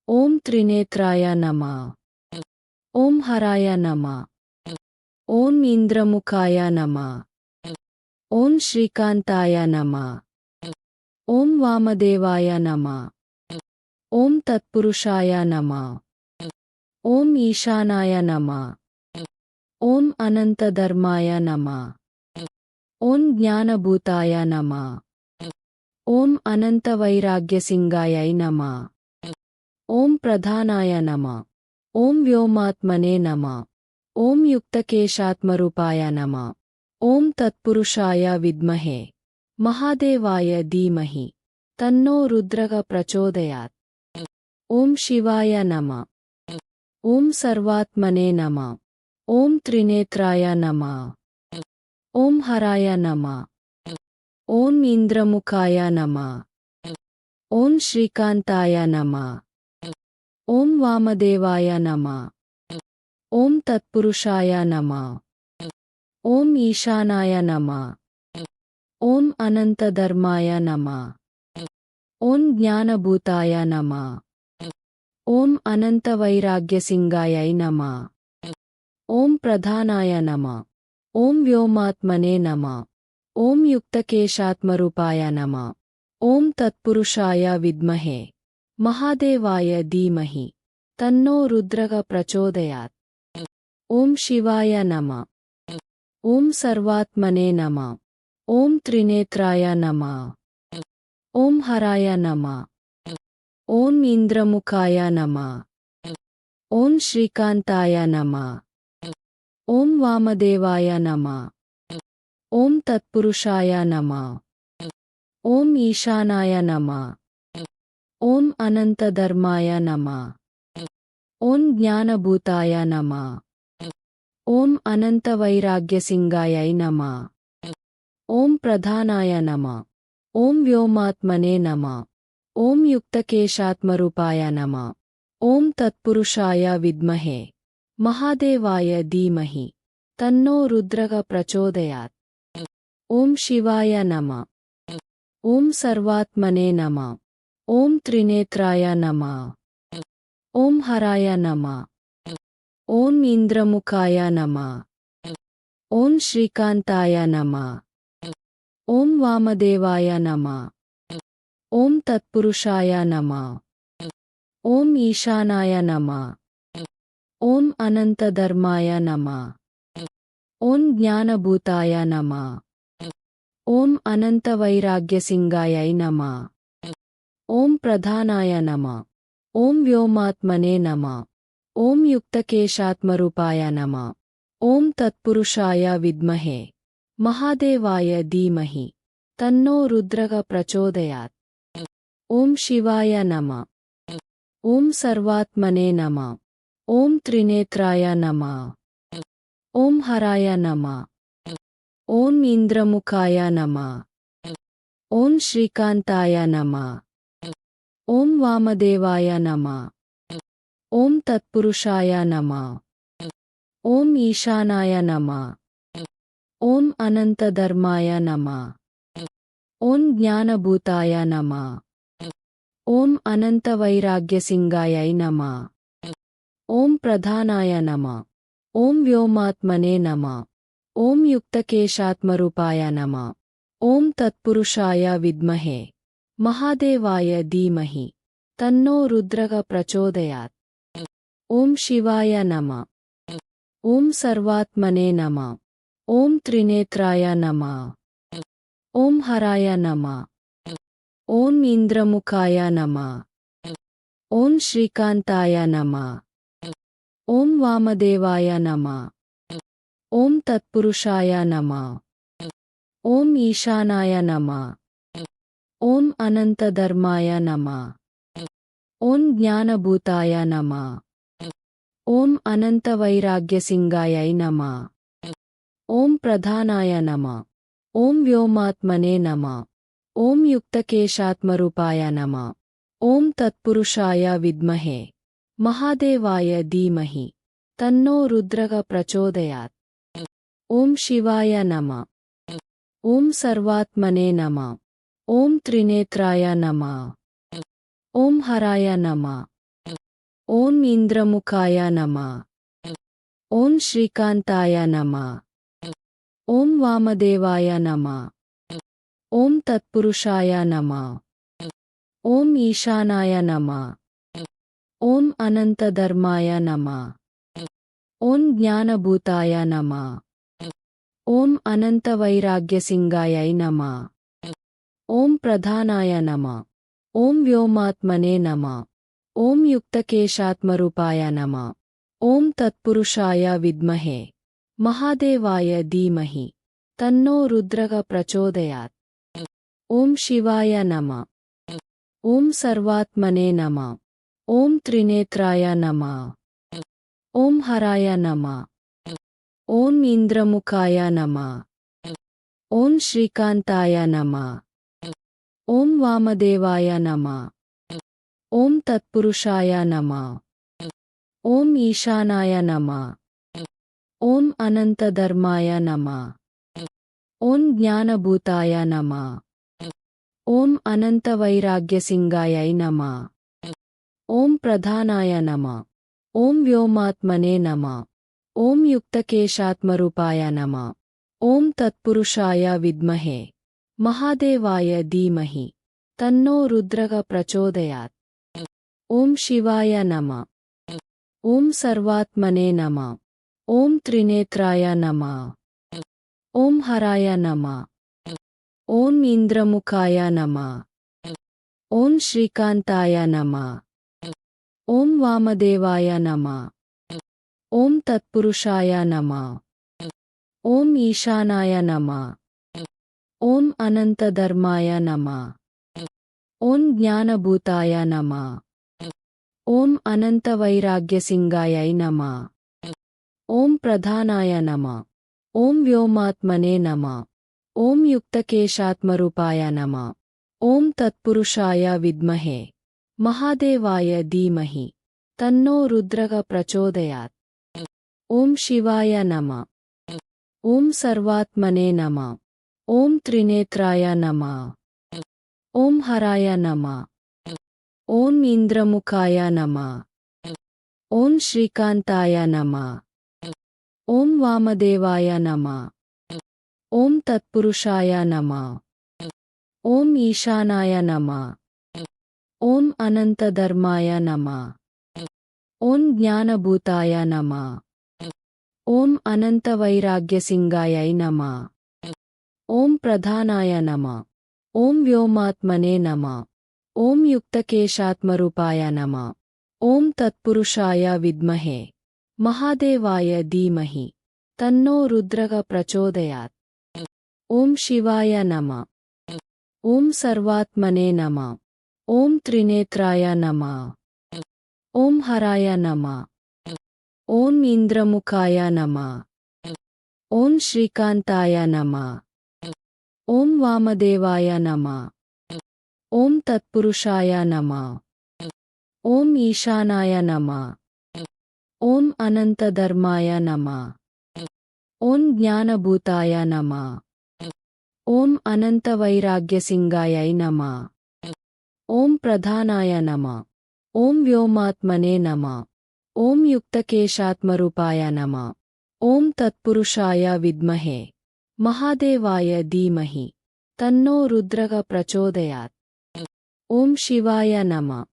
ఓం త్రినేత్రాయ నమః. ఓం హరాయ నమః. ఓం ఇంద్రముఖాయ నమః. ఓం శ్రీకాంతాయ నమః. ఓం వామదేవాయ నమః. ఓం తత్పురుషాయ నమః. ఓం ఈశానాయ నమః. ఓం అనంతధర్మాయ నమః. ఓం జ్ఞానభూతాయ నమః. ఓం అనంతవైరాగ్యసింగాయై నమః. ఓం ప్రధానాయ నమః. ఓం వ్యోమాత్మనే నమః. ఓం యుక్తకేశాత్మరూపాయ నమః. ఓం తత్పురుషాయ విద్మహే మహాదేవాయ ధీమహి తన్నో రుద్రః ప్రచోదయాత్. ఓం శివాయ నమః. ఓం సర్వాత్మనే నమః. ఓం త్రినేత్రాయ నమః. ఓం హరాయ నమః. ఓం ఇంద్రముఖాయ నమః. ఓం శ్రీకాంతాయ నమః. ఓం వామదేవాయ నమః. ఓం తత్పురుషాయ నమః. ఓం ఈశానాయ నమః. ఓం అనంతధర్మాయ నమః. ఓం జ్ఞానభూతాయ నమః. ఓం అనంతవైరాగ్యసింగాయై నమః. ఓం ప్రధానాయ నమః. ఓం వ్యోమాత్మనే నమః. ఓం యుక్తకేశాత్మరూపాయ నమః. ఓం తత్పురుషాయ విద్మహే మహాదేవాయ ధీమహి తన్నో రుద్రః ప్రచోదయాత్. ఓం శివాయ నమః. ఓం సర్వాత్మనే నమః. ఓం త్రినేత్రాయ నమః. ఓం హరాయ నమః. ఓం ఇంద్రముఖాయ నమః. ఓం శ్రీకాంతాయ నమః. ఓం వామదేవాయ నమః. ఓం తత్పురుషాయ నమః. ఓం ఈశానాయ నమః. ఓం అనంతధర్మాయ నమః. ఓం జ్ఞానభూతాయ నమః. ఓం అనంతవైరాగ్యసింగాయై నమః. ఓం ప్రధానాయ నమః. ఓం వ్యోమాత్మనే నమః. ఓం యుక్తకేశాత్మరూపాయ నమః. ఓం తత్పురుషాయ విద్మహే మహాదేవాయ ధీమహి తన్నో రుద్రః ప్రచోదయాత్. ఓం శివాయ నమః. ఓం సర్వాత్మనే నమః. ఓం త్రినేత్రాయ నమః. ఓం హరాయ నమః. ఓం ఇంద్రముఖాయ నమః. ఓం శ్రీకాంతాయ నమః. ॐ वामदेवाय नमः। ॐ तत्पुरुषाय नमः। ॐ ईशानाय नमः। ॐ अनन्तधर्माय नमः। ॐ ज्ञानभूताय नमः। ॐ अनन्तवैराग्यसिंहायै नमः। ॐ प्रधानाय नमः। ॐ व्योमात्मने नमः। ॐ युक्तकेशात्मरूपाय नमः। ॐ तत्पुरुषाय विद्महे महादेवाय धीमहि तन्नो रुद्रः प्रचोदयात्। ॐ शिवाय नमः। ॐ सर्वात्मने नमः। ॐ त्रिनेत्राय नमः। ॐ हराय नमः। ॐ इन्द्रमुखाय नमः। ॐ श्रीकान्ताय नमः। ॐ वामदेवाय नमः। ॐ तत्पुरुषाय नमः। ॐ ईशानाय नमः। ॐ अनन्तधर्माय नमः। ॐ ज्ञानभूताय नमः। ॐ अनन्तवैराग्यसिंहायै नमः। ॐ प्रधानाय नमः। ॐ व्योमात्मने नमः। ॐ युक्तकेशात्मरूपाय नमः। ॐ तत्पुरुषाय विद्महे महादेवाय धीमहि तन्नो रुद्रः प्रचोदयात्। ॐ शिवाय नमः। ॐ सर्वात्मने नमः। ॐ त्रिनेत्राय नमः। ॐ हराय नमः। ॐ इन्द्रमुखाय नमः। ॐ श्रीकान्ताय नमः। ॐ वामदेवाय नमः। ॐ तत्पुरुषाय नमः। ॐ ईशानाय नमः। ॐ अनन्तधर्माय नमः। ॐ ज्ञानभूताय नमः। ॐ अनन्तवैराग्यसिंहायै नमः। ॐ प्रधानाय नमः। ॐ व्योमात्मने नमः। ॐ युक्तकेशात्मरूपाय नमः। ॐ तत्पुरुषाय विद्महे महादेवाय धीमहि तन्नो रुद्रः प्रचोदयात्। ॐ शिवाय नमः। ॐ सर्वात्मने नमः। ॐ त्रिनेत्राय नमः। ॐ हराय नमः। ॐ इन्द्रमुखाय नमः। ॐ श्रीकान्ताय नमः। ॐ वामदेवाय नमः। ॐ तत्पुरुषाय नमः। ॐ ईशानाय नमः। ॐ अनन्तधर्माय नमः। ॐ ज्ञानभूताय नमः। ॐ अनन्तवैराग्यसिंहायै नमः। ॐ प्रधानाय नमः। ॐ व्योमात्मने नमः। ॐ युक्तकेशात्मरूपाय नमः। ॐ तत्पुरुषाय विद्महे महादेवाय धीमहि तन्नो रुद्रः प्रचोदयात्। ॐ शिवाय नमः। ॐ सर्वात्मने नमः। ॐ त्रिनेत्राय नमः। ॐ हराय नमः। ॐ इन्द्रमुखाय नमः। ॐ श्रीकान्ताय नमः। ॐ वामदेवाय नमः। ॐ तत्पुरुषाय नमः। ॐ ईशानाय नमः। ॐ अनन्तधर्माय नमः। ॐ ज्ञानभूताय नमः। ॐ अनन्तवैराग्यसिंहायै नमः। ॐ प्रधानाय नमः। ॐ व्योमात्मने नमः। ॐ युक्तकेशात्मरूपाय नमः। ॐ तत्पुरुषाय विद्महे महादेवाय धीमहि तन्नो रुद्रः प्रचोदयात्। ॐ शिवाय नमः। ॐ सर्वात्मने नमः। ॐ त्रिनेत्राय नमः। ॐ हराय नमः। ॐ इन्द्रमुखाय नमः। ॐ श्रीकान्ताय नमः। ॐ वामदेवाय नमः। ॐ तत्पुरुषाय नमः। ॐ ईशानाय नमः। ॐ अनन्तधर्माय नमः। ॐ ज्ञानभूताय नमः। ॐ अनन्तवैराग्यसिंहायै नमः। ॐ प्रधानाय नमः। ॐ व्योमात्मने नमः। ॐ युक्तकेशात्मरूपाय नमः। ॐ तत्पुरुषाय विद्महे महादेवाय धीमहि तन्नो रुद्रः प्रचोदयात्। ॐ शिवाय नमः। ॐ सर्वात्मने नमः। ॐ त्रिनेत्राय नमः। ॐ हराय नमः। ॐ इन्द्रमुखाय नमः। ॐ श्रीकान्ताय नमः। ॐ वामदेवाय नमः। ॐ तत्पुरुषाय नमः। ॐ ईशानाय नमः। ॐ अनन्तधर्माय नमः। ॐ ज्ञानभूताय नमः। ॐ अनन्तवैराग्यसिंहायै नमः। ॐ प्रधानाय नमः। ॐ व्योमात्मने नमः। ॐ युक्तकेशात्मरूपाय नमः। ॐ तत्पुरुषाय विद्महे महादेवाय धीमहि तन्नो रुद्रः प्रचोदयात्। ॐ शिवाय नमः। ॐ सर्वात्मने नमः। ॐ त्रिनेत्राय नमः। ॐ हराय नमः। ॐ इन्द्रमुखाय नमः। ॐ श्रीकान्ताय नमः। ॐ वामदेवाय नमः। ॐ तत्पुरुषाय नमः। ॐ ईशानाय नमः। ॐ अनन्तधर्माय नमः। ॐ ज्ञानभूताय नमः। ॐ अनन्तवैराग्यसिंहायै नमः। ॐ प्रधानाय नमः। ॐ व्योमात्मने नमः। ॐ युक्तकेशात्मरूपाय नमः। ॐ तत्पुरुषाय विद्महे महादेवाय धीमहि तन्नो रुद्रः प्रचोदयात्। ॐ शिवाय नमः।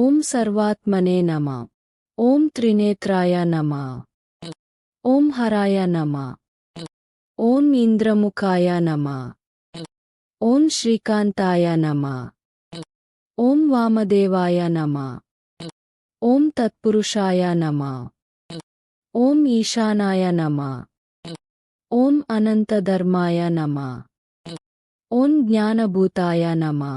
ॐ सर्वात्मने नमः। ॐ त्रिनेत्राय नमः। ॐ हराय नमः। ॐ इन्द्रमुखाय नमः। ॐ श्रीकान्ताय नमः। ॐ वामदेवाय नमः। ॐ तत्पुरुषाय नमः। ॐ ईशानाय नमः। ॐ अनन्तधर्माय नमः। ॐ ज्ञानभूताय नमः।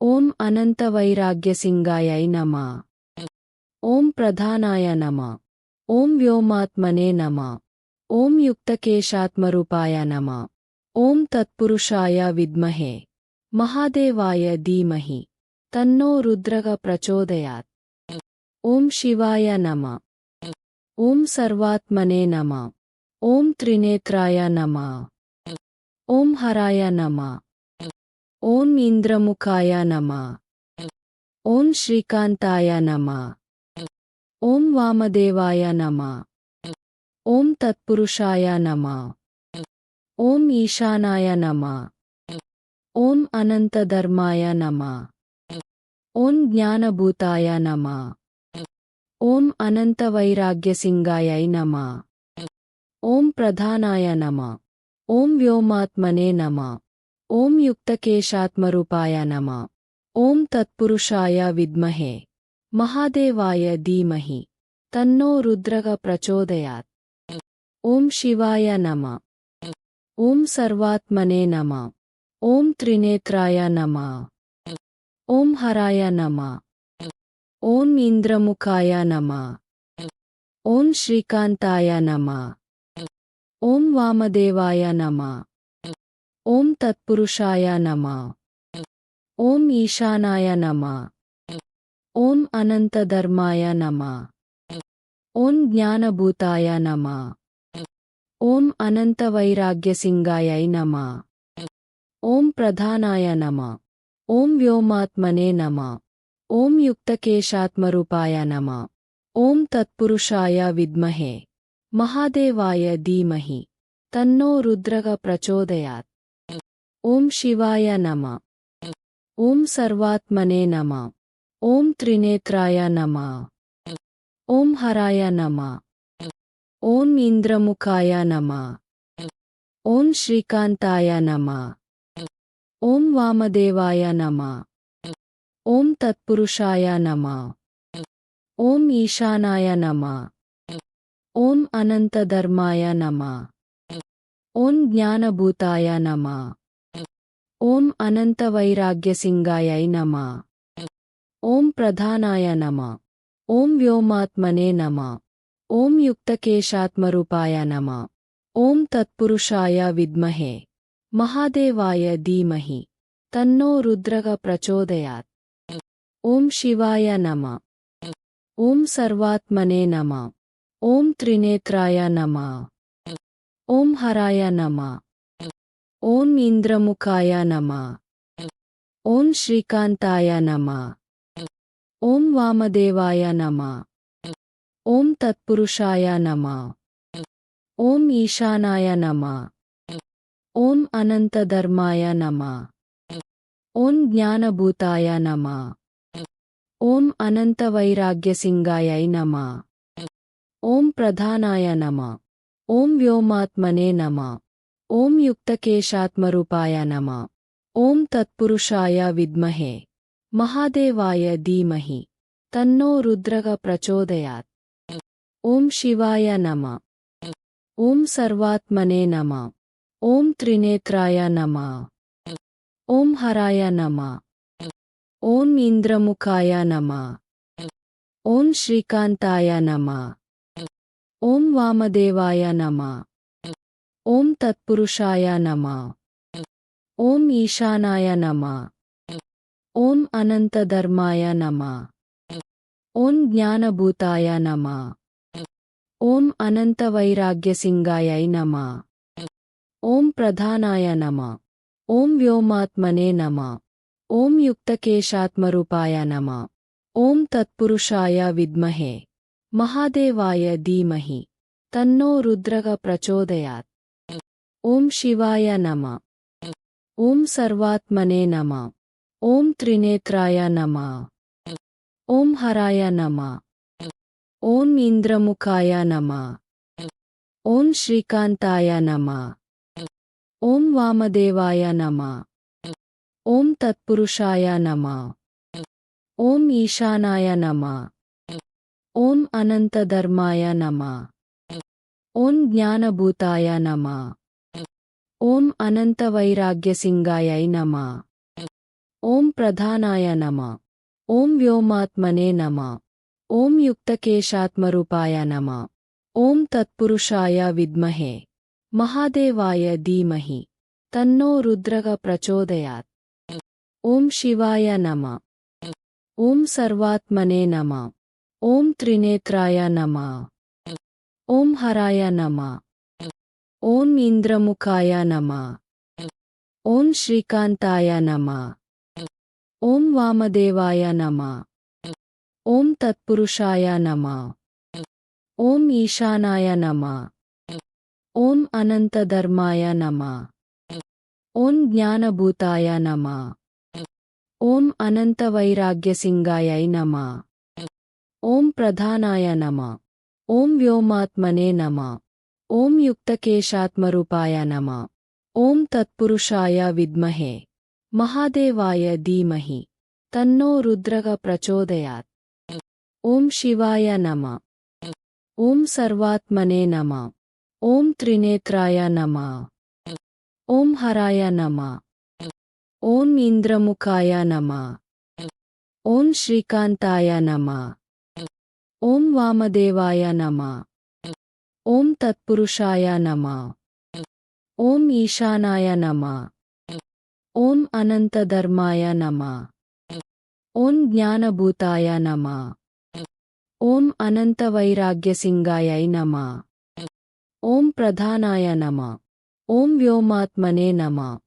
ॐ अनन्तवैराग्यसिंहायै नमः। ॐ प्रधानाय नमः। ॐ व्योमात्मने नमः। ॐ युक्तकेशात्मरूपाय नमः। ॐ तत्पुरुषाय विद्महे महादेवाय धीमहि तन्नो रुद्रः प्रचोदयात्। ॐ शिवाय नमः। ॐ सर्वात्मने नमः। ॐ त्रिनेत्राय नमः। ॐ हराय नमः। ॐ इन्द्रमुखाय नमः। ॐ श्रीकान्ताय नमः। ॐ वामदेवाय नमः। ॐ तत्पुरुषाय नमः। ॐ ईशानाय नमः। ॐ अनन्तधर्माय नमः। ॐ ज्ञानभूताय नमः। ॐ अनन्तवैराग्यसिंहायै नमः। ॐ प्रधानाय नमः। ॐ व्योमात्मने नमः। ॐ युक्तकेशात्मरूपाय नमः। ॐ तत्पुरुषाय विद्महे महादेवाय धीमहि तन्नो रुद्रः प्रचोदयात्। ॐ शिवाय नमः। ॐ सर्वात्मने नमः। ॐ त्रिनेत्राय नमः। ॐ हराय नमः। ॐ इन्द्रमुखाय नमः। ॐ श्रीकान्ताय नमः। ॐ वामदेवाय नमः। ॐ तत्पुरुषाय नमः। ॐ ईशानाय नमः। ॐ अनन्तधर्माय नमः। ॐ ज्ञानभूताय नमः। ॐ अनन्तवैराग्यसिंहायै नमः। ॐ प्रधानाय नमः। ॐ व्योमात्मने नमः। ॐ युक्तकेशात्मरूपाय नमः। ॐ तत्पुरुषाय विद्महे महादेवाय धीमहि तन्नो रुद्रः प्रचोदयात्। ॐ शिवाय नमः। ॐ सर्वात्मने नमः। ॐ त्रिनेत्राय नमः। ॐ हराय नमः। ॐ इन्द्रमुखाय नमः। ॐ श्रीकान्ताय नमः। ॐ वामदेवाय नमः। ॐ तत्पुरुषाय नमः। ॐ ईशानाय नमः। ॐ अनन्तधर्माय नमः। ॐ ज्ञानभूताय नमः। ॐ अनन्तवैराग्यसिंहायै नमः। ॐ प्रधानाय नमः। ॐ व्योमात्मने नमः। ॐ युक्तकेशात्मरूपाय नमः। ॐ तत्पुरुषाय विद्महे महादेवाय धीमहि तन्नो रुद्रः प्रचोदयात्। ॐ शिवाय नमः। ॐ सर्वात्मने नमः। ॐ त्रिनेत्राय नमः। ॐ हराय नमः। ॐ इन्द्रमुखाय नमः। ॐ श्रीकान्ताय नमः। ॐ वामदेवाय नमः। ॐ तत्पुरुषाय नमः। ॐ ईशानाय नमः। ओम अनंतधर्माय नमः। ओम ज्ञानभूताय नमः। ओम अनंतवैराग्यसिंहायै नमः। ओम प्रधानाय नमः। ओम व्योमात्मने नमः। ओम युक्तकेशात्मरूपाय नमः। ओम तत्पुरुषाय विद्महे महादेवाय धीमहि तन्नो रुद्रः प्रचोदयात्। ओम शिवाय नमः। ओम सर्वात्मने नमः। ओम त्रिनेत्राय नमः। ओम हराय नमः। ओम इंद्रमुखाय नमः। ओम श्रीकांताय नमः। ओम वामदेवाय नमः। ओम तत्पुरुषाय नमः। ओम ईशानाय नमः। ओम अनंतधर्माय नमः। ओम ज्ञानभूताय नमः। ओम अनंतवैराग्यसिंहायै नमः। ओम प्रधानाय नमः। ओम व्योमात्मने नमः। ओम युक्तकेशात्मरूपाय नमः। ओम तत्पुरुषाय विद्महे महादेवाय धीमहि तन्नो रुद्रः प्रचोदयात्। ओम शिवाय नमः। ओम सर्वात्मने नमः। ओम त्रिनेत्राय नमः। ओम हराय नमः। ओम इंद्रमुखाय नमः। ओम श्रीकांताय नमः। ओम वामदेवाय नमः। ओम तत्पुरुषाय नमः। ओम ईशानाय नमः। ओम अनंतधर्माय नमः। ओम ज्ञानभूताय नमः। ओम अनंतवैराग्यसिंहायै नमः। ओम प्रधानाय नमः। ओम व्योमात्मने नमः। ओम युक्तकेशात्मरूपाय नमः। ओम तत्पुरुषाय विद्महे महादेवाय धीमहि तन्नो रुद्रः प्रचोदयात्। ओम शिवाय नमः। ओम सर्वात्मने नमः। ओम त्रिनेत्राय नमः। ओम हराय नमः। ओम इंद्रमुखाय नमः। ओम श्रीकांताय नमः। ओम वामदेवाय नमः। ओम तत्पुरुषाय नमः। ओम ईशानाय नमः। ओम अनंतधर्माय नमः। ओम ज्ञानभूताय नमः। ओम अनंतवैराग्यसिंहायै नमः। ओम प्रधानाय नमः। ओम व्योमात्मने नमः। ओम युक्तकेशात्मरूपाय नमः। ओम तत्पुरुषाय विद्महे महादेवाय धीमहि तन्नो रुद्रः प्रचोदयात्। ओम शिवाय नमः। ओम सर्वात्मने नमः। ओम त्रिनेत्राय नमः। ओम हराय नमः। ओम इंद्रमुखाय नमः। ओम श्रीकांताय नमः। ओम वामदेवाय नमः। ओम तत्पुरुषाय नमः। ओम ईशानाय नमः। ओम अनंतधर्माय नमः। ओम ज्ञानभूताय नमः। ओम अनंतवैराग्यसिंहायै नमः। ओम प्रधानाय नमः। ओम व्योमात्मने नमः।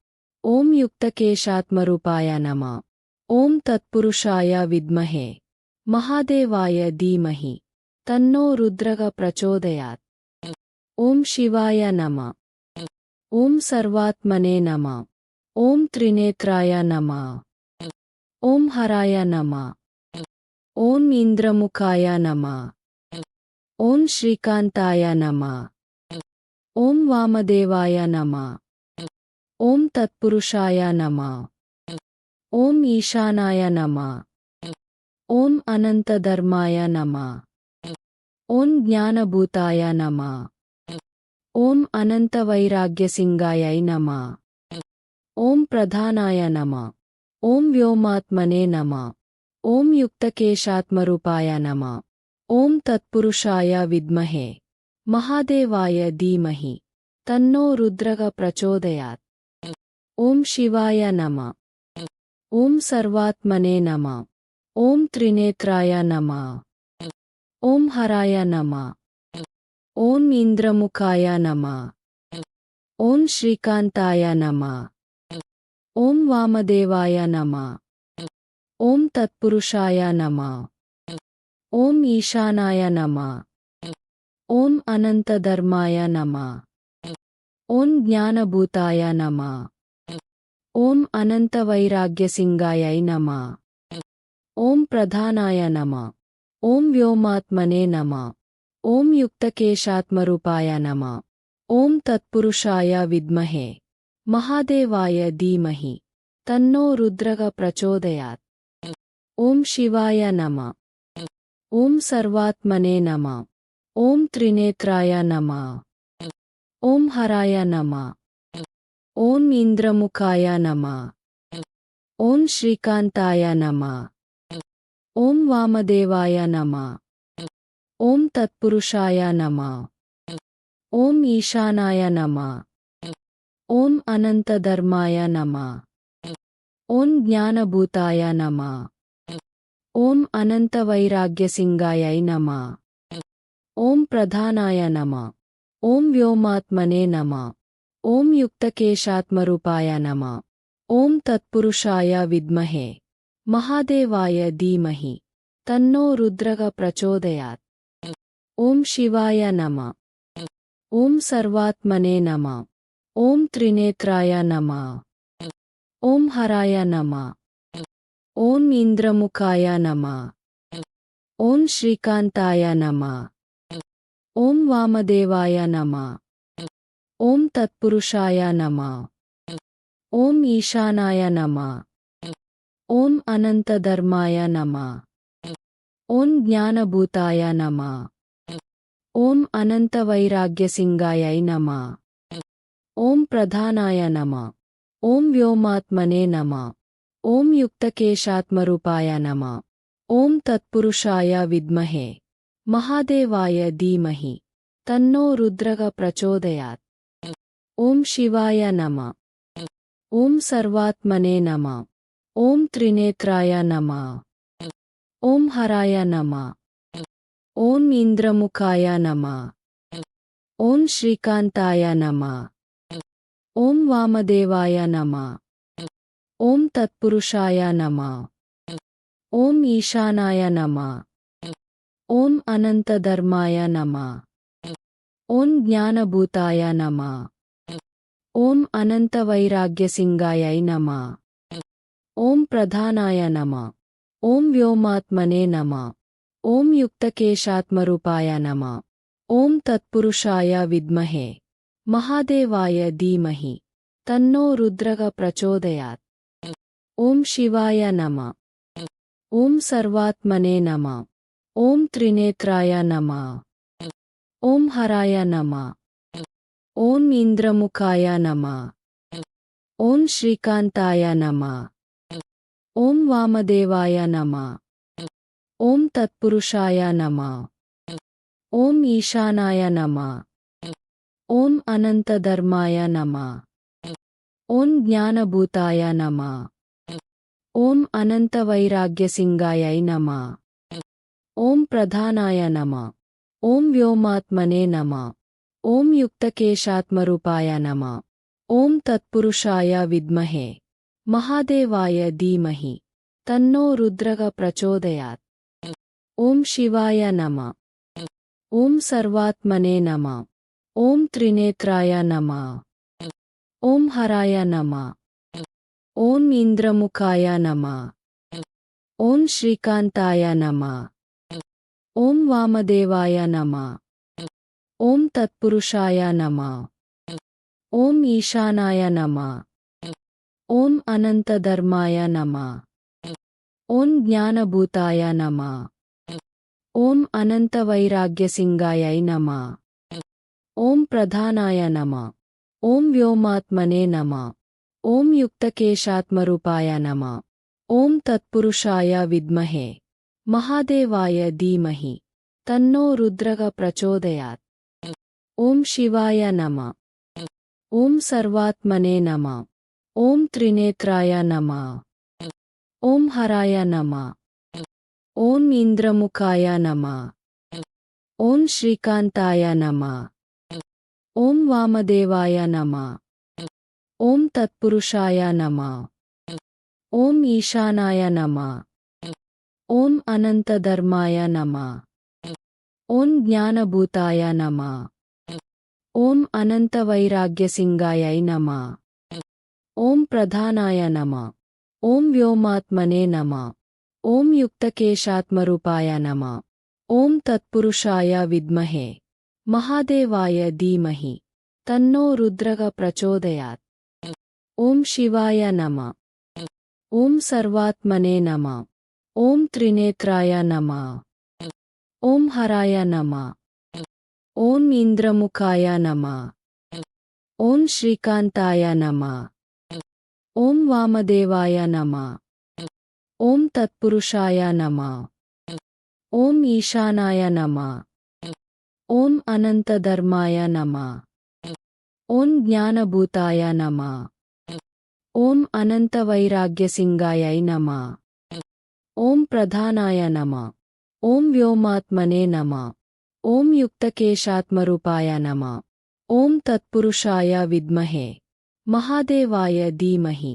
ओम युक्तकेशात्मरूपाय नमः। ओम तत्पुरुषाय विद्महे महादेवाय धीमहि तन्नो रुद्रः प्रचोदयात्। ओम शिवाय नमः। ओम सर्वात्मने नमः। ओम त्रिनेत्राय नमः। ओम हराय नमः। ओम इंद्रमुखाय नमः। ओम श्रीकांताय नमः। ओम वामदेवाय नमः। ओम तत्पुरुषाय नमः। ओम ईशानाय नमः। ओम अनंतधर्माय नमः। ओम ज्ञानभूताय नमः। ओम अनंतवैराग्यसिंहायै नमः। ओम प्रधानाय नमः। ओम व्योमात्मने नमः। ओम युक्तकेशात्मरूपाय नमः। ओम तत्पुरुषाय विद्महे महादेवाय धीमहि तन्नो रुद्रः प्रचोदयात्। ओम शिवाय नमः। ओम सर्वात्मने नमः। ओम त्रिनेत्राय नमः। ओम हराय नमः। ओम इंद्रमुखाय नमः। ओम श्रीकांताय नमः। ओम वामदेवाय नमः। ओम तत्पुरुषाय नमः। ओम ईशानाय नमः। ओम अनंतधर्माय नमः। ఓం జ్ఞానభూతాయ నమః. ఓం అనంతవైరాగ్యసింగాయై నమః. ఓం ప్రధానాయ నమః. ఓం వ్యోమాత్మనే నమః. ఓం యుక్తకేశాత్మరూపాయ నమః. ఓం తత్పురుషాయ విద్మహే మహాదేవాయ ధీమహి తన్నో రుద్రః ప్రచోదయాత్. ఓం శివాయ నమః. ఓం సర్వాత్మనే నమః. ఓం త్రినేత్రాయ నమః. ఓం హరాయ నమః. ఓం ఇంద్రముఖాయ నమః. ఓం శ్రీకాంతాయ నమః. ఓం వామదేవాయ నమః. ఓం తత్పురుషాయ నమః. ఓం ఈశానాయ నమః. ఓం అనంతధర్మాయ నమః. ఓం జ్ఞానభూతాయ నమః. ఓం అనంతవైరాగ్యసింగాయై నమః. ఓం ప్రధానాయ నమః. ఓం వ్యోమాత్మనే నమః. ఓం యుక్తకేశాత్మరూపాయ నమః. ఓం తత్పురుషాయ విద్మహే మహాదేవాయ ధీమహి తన్నో రుద్రః ప్రచోదయాత్. ఓం శివాయ నమః. ఓం సర్వాత్మనే నమః. ఓం త్రినేత్రాయ నమః. ఓం హరాయ నమః. ఓం ఇంద్రముఖాయ నమః. ఓం శ్రీకాంతాయ నమః. ఓం వామదేవాయ నమః. ఓం తత్పురుషాయ నమః. ఓం ఈశానాయ నమః. ఓం అనంతధర్మాయ నమః. ఓం జ్ఞానభూతాయ నమః. ఓం అనంతవైరాగ్యసింగాయై నమః. ఓం ప్రధానాయ నమః. ఓం వ్యోమాత్మనే నమః. ఓం యుక్తకేశాత్మరూపాయ నమః. ఓం తత్పురుషాయ విద్మహే మహాదేవాయ ధీమహి తన్నో రుద్రః ప్రచోదయాత్. ఓం శివాయ నమః. ఓం సర్వాత్మనే నమః. ఓం త్రినేత్రాయ నమః. ఓం హరాయ నమః. ఓం ఇంద్రముఖాయ నమః. ఓం శ్రీకాంతాయ నమః. ఓం వామదేవాయ నమః. ఓం తత్పురుషాయ నమః. ఓం ఈశానాయ నమః. ఓం అనంతధర్మాయ నమః. ఓం జ్ఞానభూతాయ నమః. ఓం అనంతవైరాగ్యసింగాయై నమః. ఓం ప్రధానాయ నమః. ఓం వ్యోమాత్మనే నమః. ఓం యుక్తకేశాత్మరూపాయ నమః. ఓం తత్పురుషాయ విద్మహే మహాదేవాయ ధీమహి తన్నో రుద్రః ప్రచోదయాత్. ఓం శివాయ నమః. ఓం సర్వాత్మనే నమః. ఓం త్రినేత్రాయ నమః. ఓం హరాయ నమః. ఓం ఇంద్రముఖాయ నమః. ఓం శ్రీకాంతాయ నమః. ఓం వామదేవాయ నమః. ఓం తత్పురుషాయ నమః. ఓం ఈశానాయ నమః. ఓం అనంతధర్మాయ నమః. ఓం జ్ఞానభూతాయ నమః. ఓం అనంతవైరాగ్యసింగాయై నమః. ఓం ప్రధానాయ నమః. ఓం వ్యోమాత్మనే నమః. ఓం యుక్తకేశాత్మరూపాయ నమః. ఓం తత్పురుషాయ విద్మహే మహాదేవాయ ధీమహి తన్నో రుద్రః ప్రచోదయాత్. ఓం శివాయ నమః. ఓం సర్వాత్మనే నమః. ఓం త్రినేత్రాయ నమః. ఓం హరాయ నమః. ఓం ఇంద్రముఖాయ నమః. ఓం శ్రీకాంతాయ నమః. ఓం వామదేవాయ నమః. ఓం తత్పురుషాయ నమః. ఓం ఈశానాయ నమః. ఓం అనంతధర్మాయ నమః. ఓం జ్ఞానభూతాయ నమః. ఓం అనంతవైరాగ్యసింగాయై నమః. ఓం ప్రధానాయ నమః. ఓం వ్యోమాత్మనే నమః. ఓం యుక్తకేశాత్మరూపాయ నమః. ఓం తత్పురుషాయ విద్మహే మహాదేవాయ ధీమహి తన్నో రుద్రః ప్రచోదయాత్. ఓం శివాయ నమః. ఓం సర్వాత్మనే నమః. ఓం త్రినేత్రాయ నమః. ఓం హరాయ నమః. ఓం ఇంద్రముఖాయ నమః. ఓం శ్రీకాంతాయ నమః. ఓం వామదేవాయ నమః. ఓం తత్పురుషాయ నమః. ఓం ఈశానాయ నమః. ఓం అనంతధర్మాయ నమః. ఓం జ్ఞానభూతాయ నమః. ఓం అనంతవైరాగ్యసింగాయై నమః. ఓం ప్రధానాయ నమః. ఓం వ్యోమాత్మనే నమః. ఓం యుక్తకేశాత్మరూపాయ నమః. ఓం తత్పురుషాయ విద్మహే మహాదేవాయ ధీమహి తన్నో రుద్రః ప్రచోదయాత్. ఓం శివాయ నమః. ఓం సర్వాత్మనే నమః. ఓం త్రినేత్రాయ నమః. ఓం హరాయ నమః. ఓం ఇంద్రముఖాయ నమః. ఓం శ్రీకాంతాయ నమః. ఓం వామదేవాయ నమః. ఓం తత్పురుషాయ నమః. ఓం ఈశానాయ నమః. ఓం అనంతధర్మాయ నమః. ఓం జ్ఞానభూతాయ నమః. ఓం అనంతవైరాగ్యసింగాయై నమః. ఓం ప్రధానాయ నమః. ఓం వ్యోమాత్మనే నమః. ఓం యుక్తకేశాత్మరూపాయ నమః. ఓం తత్పురుషాయ విద్మహే మహాదేవాయ ధీమహి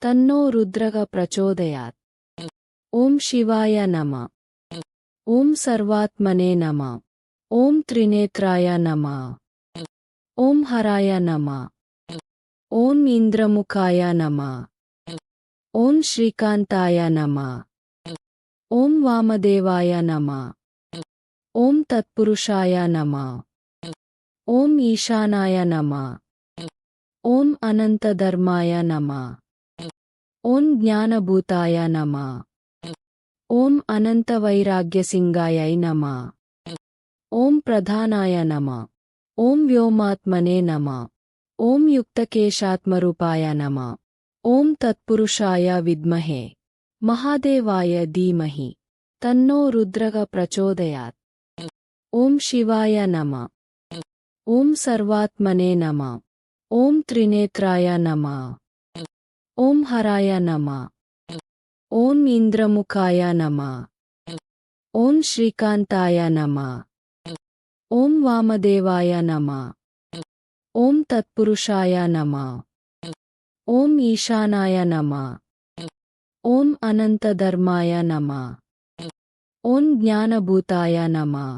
తన్నో రుద్రః ప్రచోదయాత్. ఓం శివాయ నమః. ఓం సర్వాత్మనే నమః. ఓం త్రినేత్రాయ నమః. ఓం హరాయ నమః. ఓం ఇంద్రముఖాయ నమః. ఓం శ్రీకాంతాయ నమః. ఓం వామదేవాయ నమః. ఓం తత్పురుషాయ నమః. ఓం ఈశానాయ నమః. ఓం అనంతధర్మాయ నమః. ఓం జ్ఞానభూతాయ నమః. ఓం అనంతవైరాగ్యసింగాయై నమః. ఓం ప్రధానాయ నమః. ఓం వ్యోమాత్మనే నమః. ఓం యుక్తకేశాత్మరూపాయ నమః. ఓం తత్పురుషాయ విద్మహే మహాదేవాయ ధీమహి తన్నో రుద్రః ప్రచోదయాత్. ఓం శివాయ నమః. ఓం సర్వాత్మనే నమః. ఓం త్రినేత్రాయ నమః. ఓం హరాయ నమః. ఓం ఇంద్రముఖాయ నమః. ఓం శ్రీకాంతాయ నమః. ఓం వామదేవాయ నమః. ఓం తత్పురుషాయ నమః. ఓం ఈశానాయ నమః. ఓం అనంతధర్మాయ నమః. ఓం జ్ఞానభూతాయ నమః.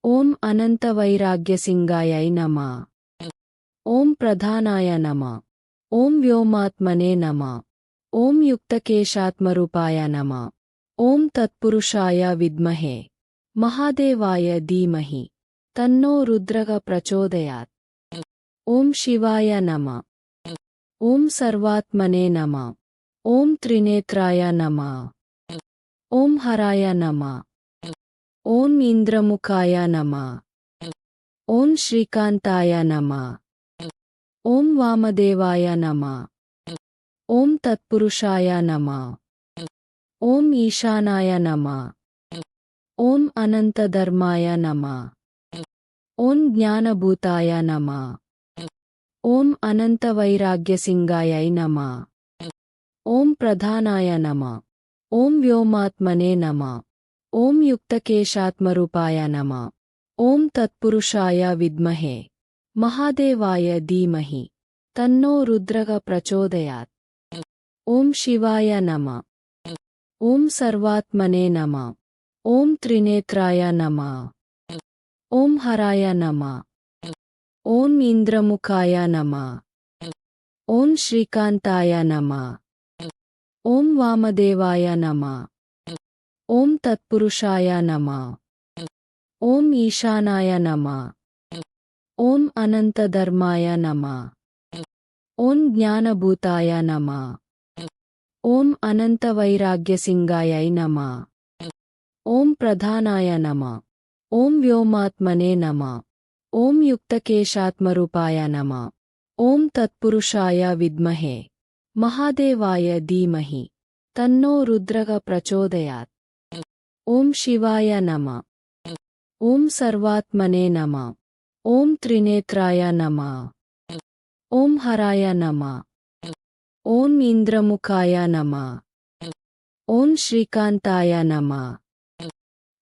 ఓం అనంతవైరాగ్యసింగాయై నమః. ఓం ప్రధానాయ నమః. ఓం వ్యోమాత్మనే నమః. ఓం యుక్తకేశాత్మరూపాయ నమః. ఓం తత్పురుషాయ విద్మహే మహాదేవాయ ధీమహి తన్నో రుద్రః ప్రచోదయాత్. ఓం శివాయ నమః. ఓం సర్వాత్మనే నమః. ఓం త్రినేత్రాయ నమః. ఓం హరాయ నమః. ఓం ఇంద్రముఖాయ నమః. ఓం శ్రీకాంతాయ నమః. ఓం వామదేవాయ నమః. ఓం తత్పురుషాయ నమః. ఓం ఈశానాయ నమః. ఓం అనంతధర్మాయ నమః. ఓం జ్ఞానభూతాయ నమః. ఓం అనంతవైరాగ్యసింగాయై నమః. ఓం ప్రధానాయ నమః. ఓం వ్యోమాత్మనే నమః. ఓం యుక్తకేశాత్మరూపాయ నమః. ఓం తత్పురుషాయ విద్మహే మహాదేవాయ ధీమహి తన్నో రుద్రః ప్రచోదయాత్. ఓం శివాయ నమః. ఓం సర్వాత్మనే నమః. ఓం త్రినేత్రాయ నమః. ఓం హరాయ నమః. ఓం ఇంద్రముఖాయ నమః. ఓం శ్రీకాంతాయ నమః. ఓం వామదేవాయ నమః. ఓం తత్పురుషాయ నమః. ఓం ఈశానాయ నమః. ఓం అనంతధర్మాయ నమః. ఓం జ్ఞానభూతాయ నమః. ఓం అనంతవైరాగ్యసింగాయై నమః. ఓం ప్రధానాయ నమః. ఓం వ్యోమాత్మనే నమః. ఓం యుక్తకేశాత్మరూపాయ నమః. ఓం తత్పురుషాయ విద్మహే మహాదేవాయ ధీమహి తన్నో రుద్రః ప్రచోదయాత్. ఓం శివాయ నమః. ఓం సర్వాత్మనే నమః. ఓం త్రినేత్రాయ నమః. ఓం హరాయ నమః. ఓం ఇంద్రముఖాయ నమః. ఓం శ్రీకాంతాయ నమః.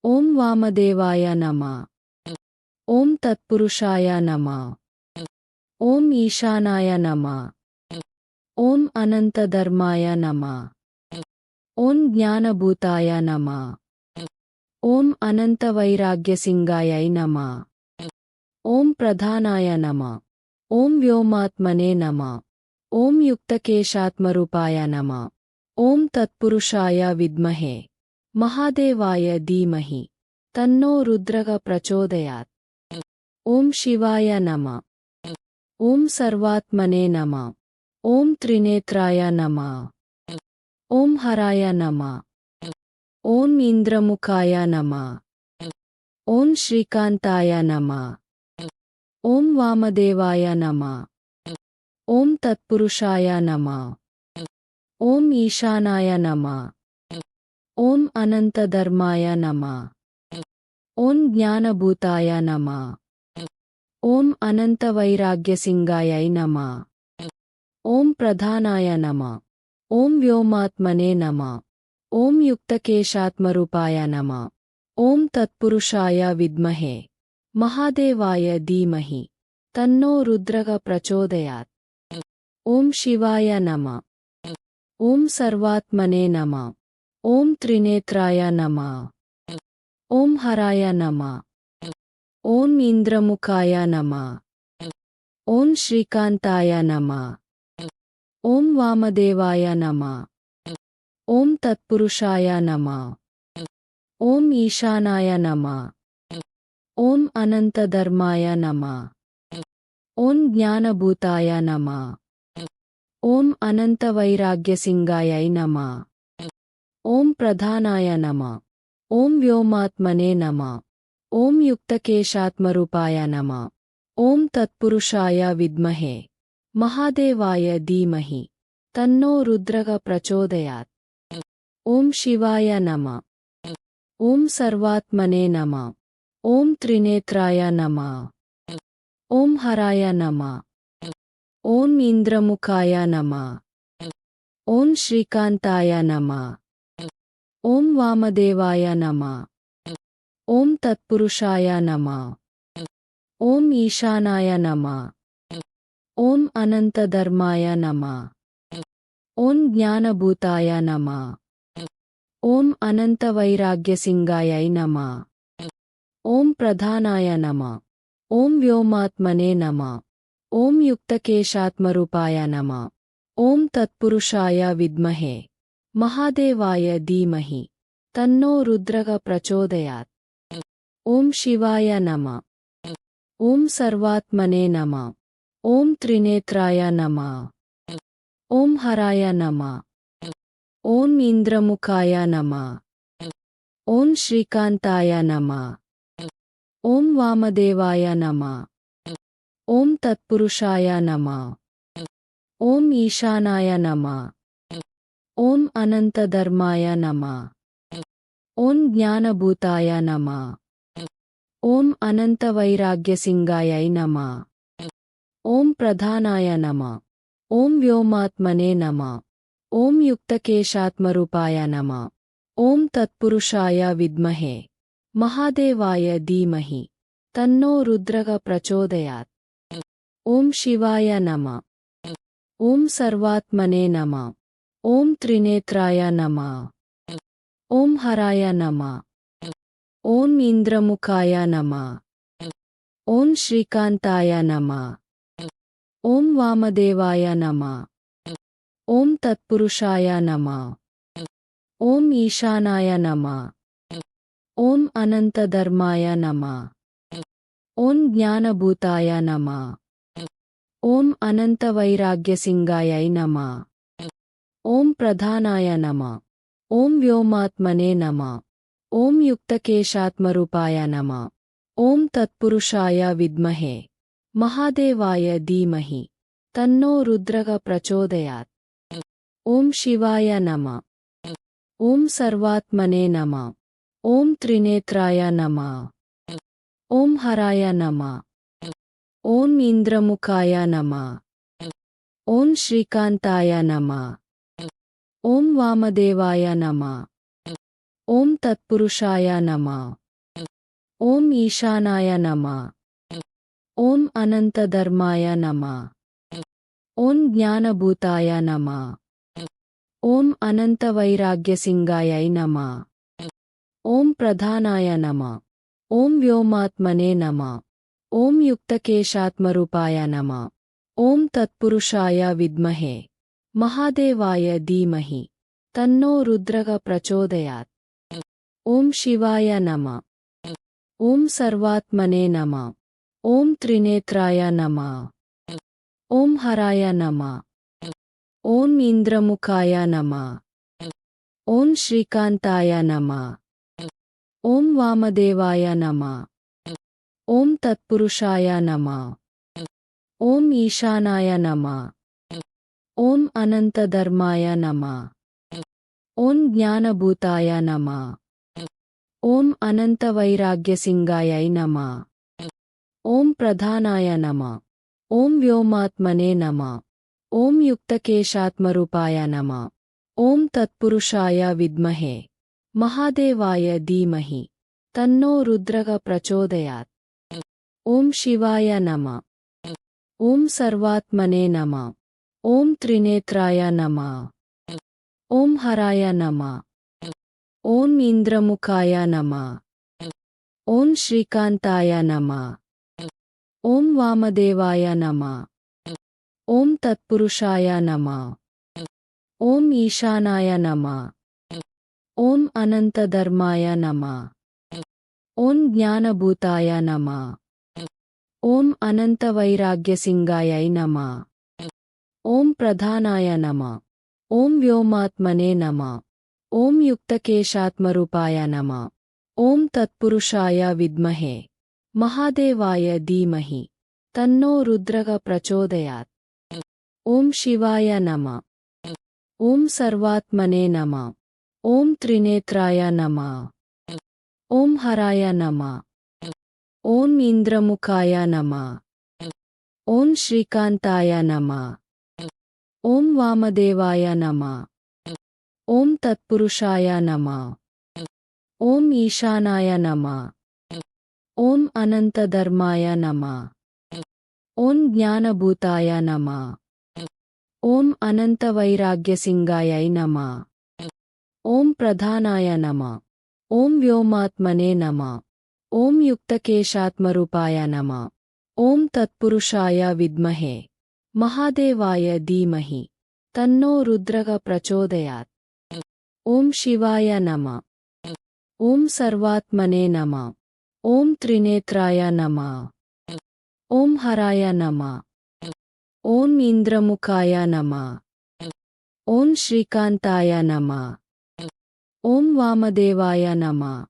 ఓం వామదేవాయ నమః. ఓం తత్పురుషాయ నమః. ఓం ఈశానాయ నమః. ఓం అనంతధర్మాయ నమః. ఓం జ్ఞానభూతాయ నమః. ఓం అనంతవైరాగ్యసింగాయై నమః. ॐ प्रधानाय नमः। ॐ व्योमात्मने नमः। ॐ युक्तकेशात्मरूपाय नमः। ॐ तत्पुरुषाय विद्महे महादेवाय धीमहि तन्नो रुद्रः प्रचोदयात्। ॐ शिवाय नमः। ॐ सर्वात्मने नमः। ॐ त्रिनेत्राय नमः। ॐ हराय नमः। ॐ इन्द्रमुखाय नमः। ॐ श्रीकान्ताय नमः। ॐ वामदेवाय नमः। ॐ तत्पुरुषाय नमः। ॐ ईशानाय नमः। ॐ अनन्तधर्माय नमः। ॐ ज्ञानभूताय नमः। ॐ अनन्तवैराग्यसिंहायै नमः। ॐ प्रधानाय नमः। ॐ व्योमात्मने नमः। ॐ युक्तकेशात्मरूपाय नमः। ॐ तत्पुरुषाय विद्महे महादेवाय धीमहि तन्नो रुद्रः प्रचोदयात्। ॐ शिवाय नमः। ॐ सर्वात्मने नमः। ॐ त्रिनेत्राय नमः। ॐ हराय नमः। ॐ इन्द्रमुखाय नमः। ॐ श्रीकान्ताय नमः। ॐ वामदेवाय नमः। ॐ तत्पुरुषाय नमः। ॐ ईशानाय नमः। ॐ अनन्तधर्माय नमः। ॐ ज्ञानभूताय नमः। ॐ अनन्तवैराग्यसिंहायै नमः। ॐ प्रधानाय नमः। ॐ व्योमात्मने नमः। ॐ युक्तकेशात्मरूपाय नमः। ॐ तत्पुरुषाय विद्महे महादेवाय धीमहि तन्नो रुद्रः प्रचोदयात्। ॐ शिवाय नमः। ॐ सर्वात्मने नमः। ॐ त्रिनेत्राय नमः। ॐ हराय नमः। ॐ इन्द्रमुखाय नमः। ॐ श्रीकान्ताय नमः। ॐ वामदेवाय नमः। ॐ तत्पुरुषाय नमः। ॐ ईशानाय नमः। ॐ अनन्तधर्माय नमः। ॐ ज्ञानभूताय नमः। ॐ अनन्तवैराग्यसिंहायै नमः। ॐ प्रधानाय नमः। ॐ व्योमात्मने नमः। ॐ युक्तकेशात्मरूपाय नमः। ॐ तत्पुरुषाय विद्महे महादेवाय धीमहि तन्नो रुद्रः प्रचोदयात्। ॐ शिवाय नमः। ॐ सर्वात्मने नमः। ॐ त्रिनेत्राय नमः। ॐ हराय नमः। ॐ इन्द्रमुखाय नमः। ॐ श्रीकान्ताय नमः। ॐ वामदेवाय नमः। ॐ तत्पुरुषाय नमः। ॐ ईशानाय नमः। ॐ अनन्तधर्माय नमः। ॐ ज्ञानभूताय नमः। ॐ अनन्तवैराग्यसिंहायै नमः। ॐ प्रधानाय नमः। ॐ व्योमात्मने नमः। ॐ युक्तकेशात्मरूपाय नमः। ॐ तत्पुरुषाय विद्महे महादेवाय धीमहि तन्नो रुद्रः प्रचोदयात्। ॐ शिवाय नमः। ॐ सर्वात्मने नमः। ॐ त्रिनेत्राय नमः। ॐ हराय नमः। ॐ इन्द्रमुखाय नमः। ॐ श्रीकान्ताय नमः। ॐ वामदेवाय नमः। ॐ तत्पुरुषाय नमः। ॐ ईशानाय नमः। ॐ अनन्तधर्माय नमः। ॐ ज्ञानभूताय नमः। ॐ अनन्तवैराग्यसिंहायै नमः। ॐ प्रधानाय नमः। ॐ व्योमात्मने नमः। ॐ युक्तकेशात्मरूपाय नमः। ॐ तत्पुरुषाय विद्महे महादेवाय धीमहि तन्नो रुद्रः प्रचोदयात्। ॐ शिवाय नमः। ॐ सर्वात्मने नमः। ॐ त्रिनेत्राय नमः। ॐ हराय नमः। ॐ इन्द्रमुखाय नमः। ॐ श्रीकान्ताय नमः। ॐ वामदेवाय नमः। ॐ तत्पुरुषाय नमः। ॐ ईशानाय नमः। ॐ अनन्तधर्माय नमः। ॐ ज्ञानभूताय नमः। ॐ अनन्तवैराग्यसिंहायै नमः। ॐ प्रधानाय नमः। ॐ व्योमात्मने नमः। ॐ युक्तकेशात्मरूपाय नमः। ॐ तत्पुरुषाय विद्महे महादेवाय धीमहि तन्नो रुद्रः प्रचोदयात्। ॐ शिवाय नमः। ॐ सर्वात्मने नमः। ॐ त्रिनेत्राय नमः। ॐ हराय नमः। ॐ इन्द्रमुखाय नमः। ॐ श्रीकान्ताय नमः। ॐ वामदेवाय नमः। ॐ तत्पुरुषाय नमः। ॐ ईशानाय नमः। ॐ अनन्तधर्माय नमः। ॐ ज्ञानभूताय नमः। ॐ अनन्तवैराग्यसिंहायै नमः। ॐ प्रधानाय नमः। ॐ व्योमात्मने नमः। ॐ युक्तकेशात्मरूपाय नमः। ॐ तत्पुरुषाय विद्महे महादेवाय धीमहि तन्नो रुद्रः प्रचोदयात्। ॐ शिवाय नमः। ॐ सर्वात्मने नमः। ॐ त्रिनेत्राय नमः। ॐ हराय नमः। ॐ इन्द्रमुखाय नमः। ॐ श्रीकान्ताय नमः। ॐ वामदेवाय नमः। ॐ तत्पुरुषाय नमः। ॐ ईशानाय नमः। ॐ अनन्तधर्माय नमः। ॐ ज्ञानभूताय नमः। ॐ अनन्तवैराग्यसिंहायै नमः। ॐ प्रधानाय नमः। ॐ व्योमात्मने नमः। ॐ युक्तकेशात्मरूपाय नमः। ॐ तत्पुरुषाय विद्महे महादेवाय धीमहि तन्नो रुद्रः प्रचोदयात्। ॐ शिवाय नमः। ॐ सर्वात्मने नमः। ॐ त्रिनेत्राय नमः। ॐ हराय नमः। ॐ इन्द्रमुखाय नमः। ॐ श्रीकान्ताय नमः। ॐ वामदेवाय नमः। ॐ तत्पुरुषाय नमः। ॐ ईशानाय नमः। ॐ अनन्तधर्माय नमः। ॐ ज्ञानभूताय नमः। ॐ अनन्तवैराग्यसिंहायै नमः। ॐ प्रधानाय नमः। ॐ व्योमात्मने नमः। ॐ युक्तकेशात्मरूपाय नमः। ॐ तत्पुरुषाय विद्महे महादेवाय धीमहि तन्नो रुद्रः प्रचोदयात्। ॐ शिवाय नमः। ॐ सर्वात्मने नमः। ॐ त्रिनेत्राय नमः। ॐ हराय नमः। ॐ इन्द्रमुखाय नमः। ॐ श्रीकान्ताय नमः। ॐ वामदेवाय नमः।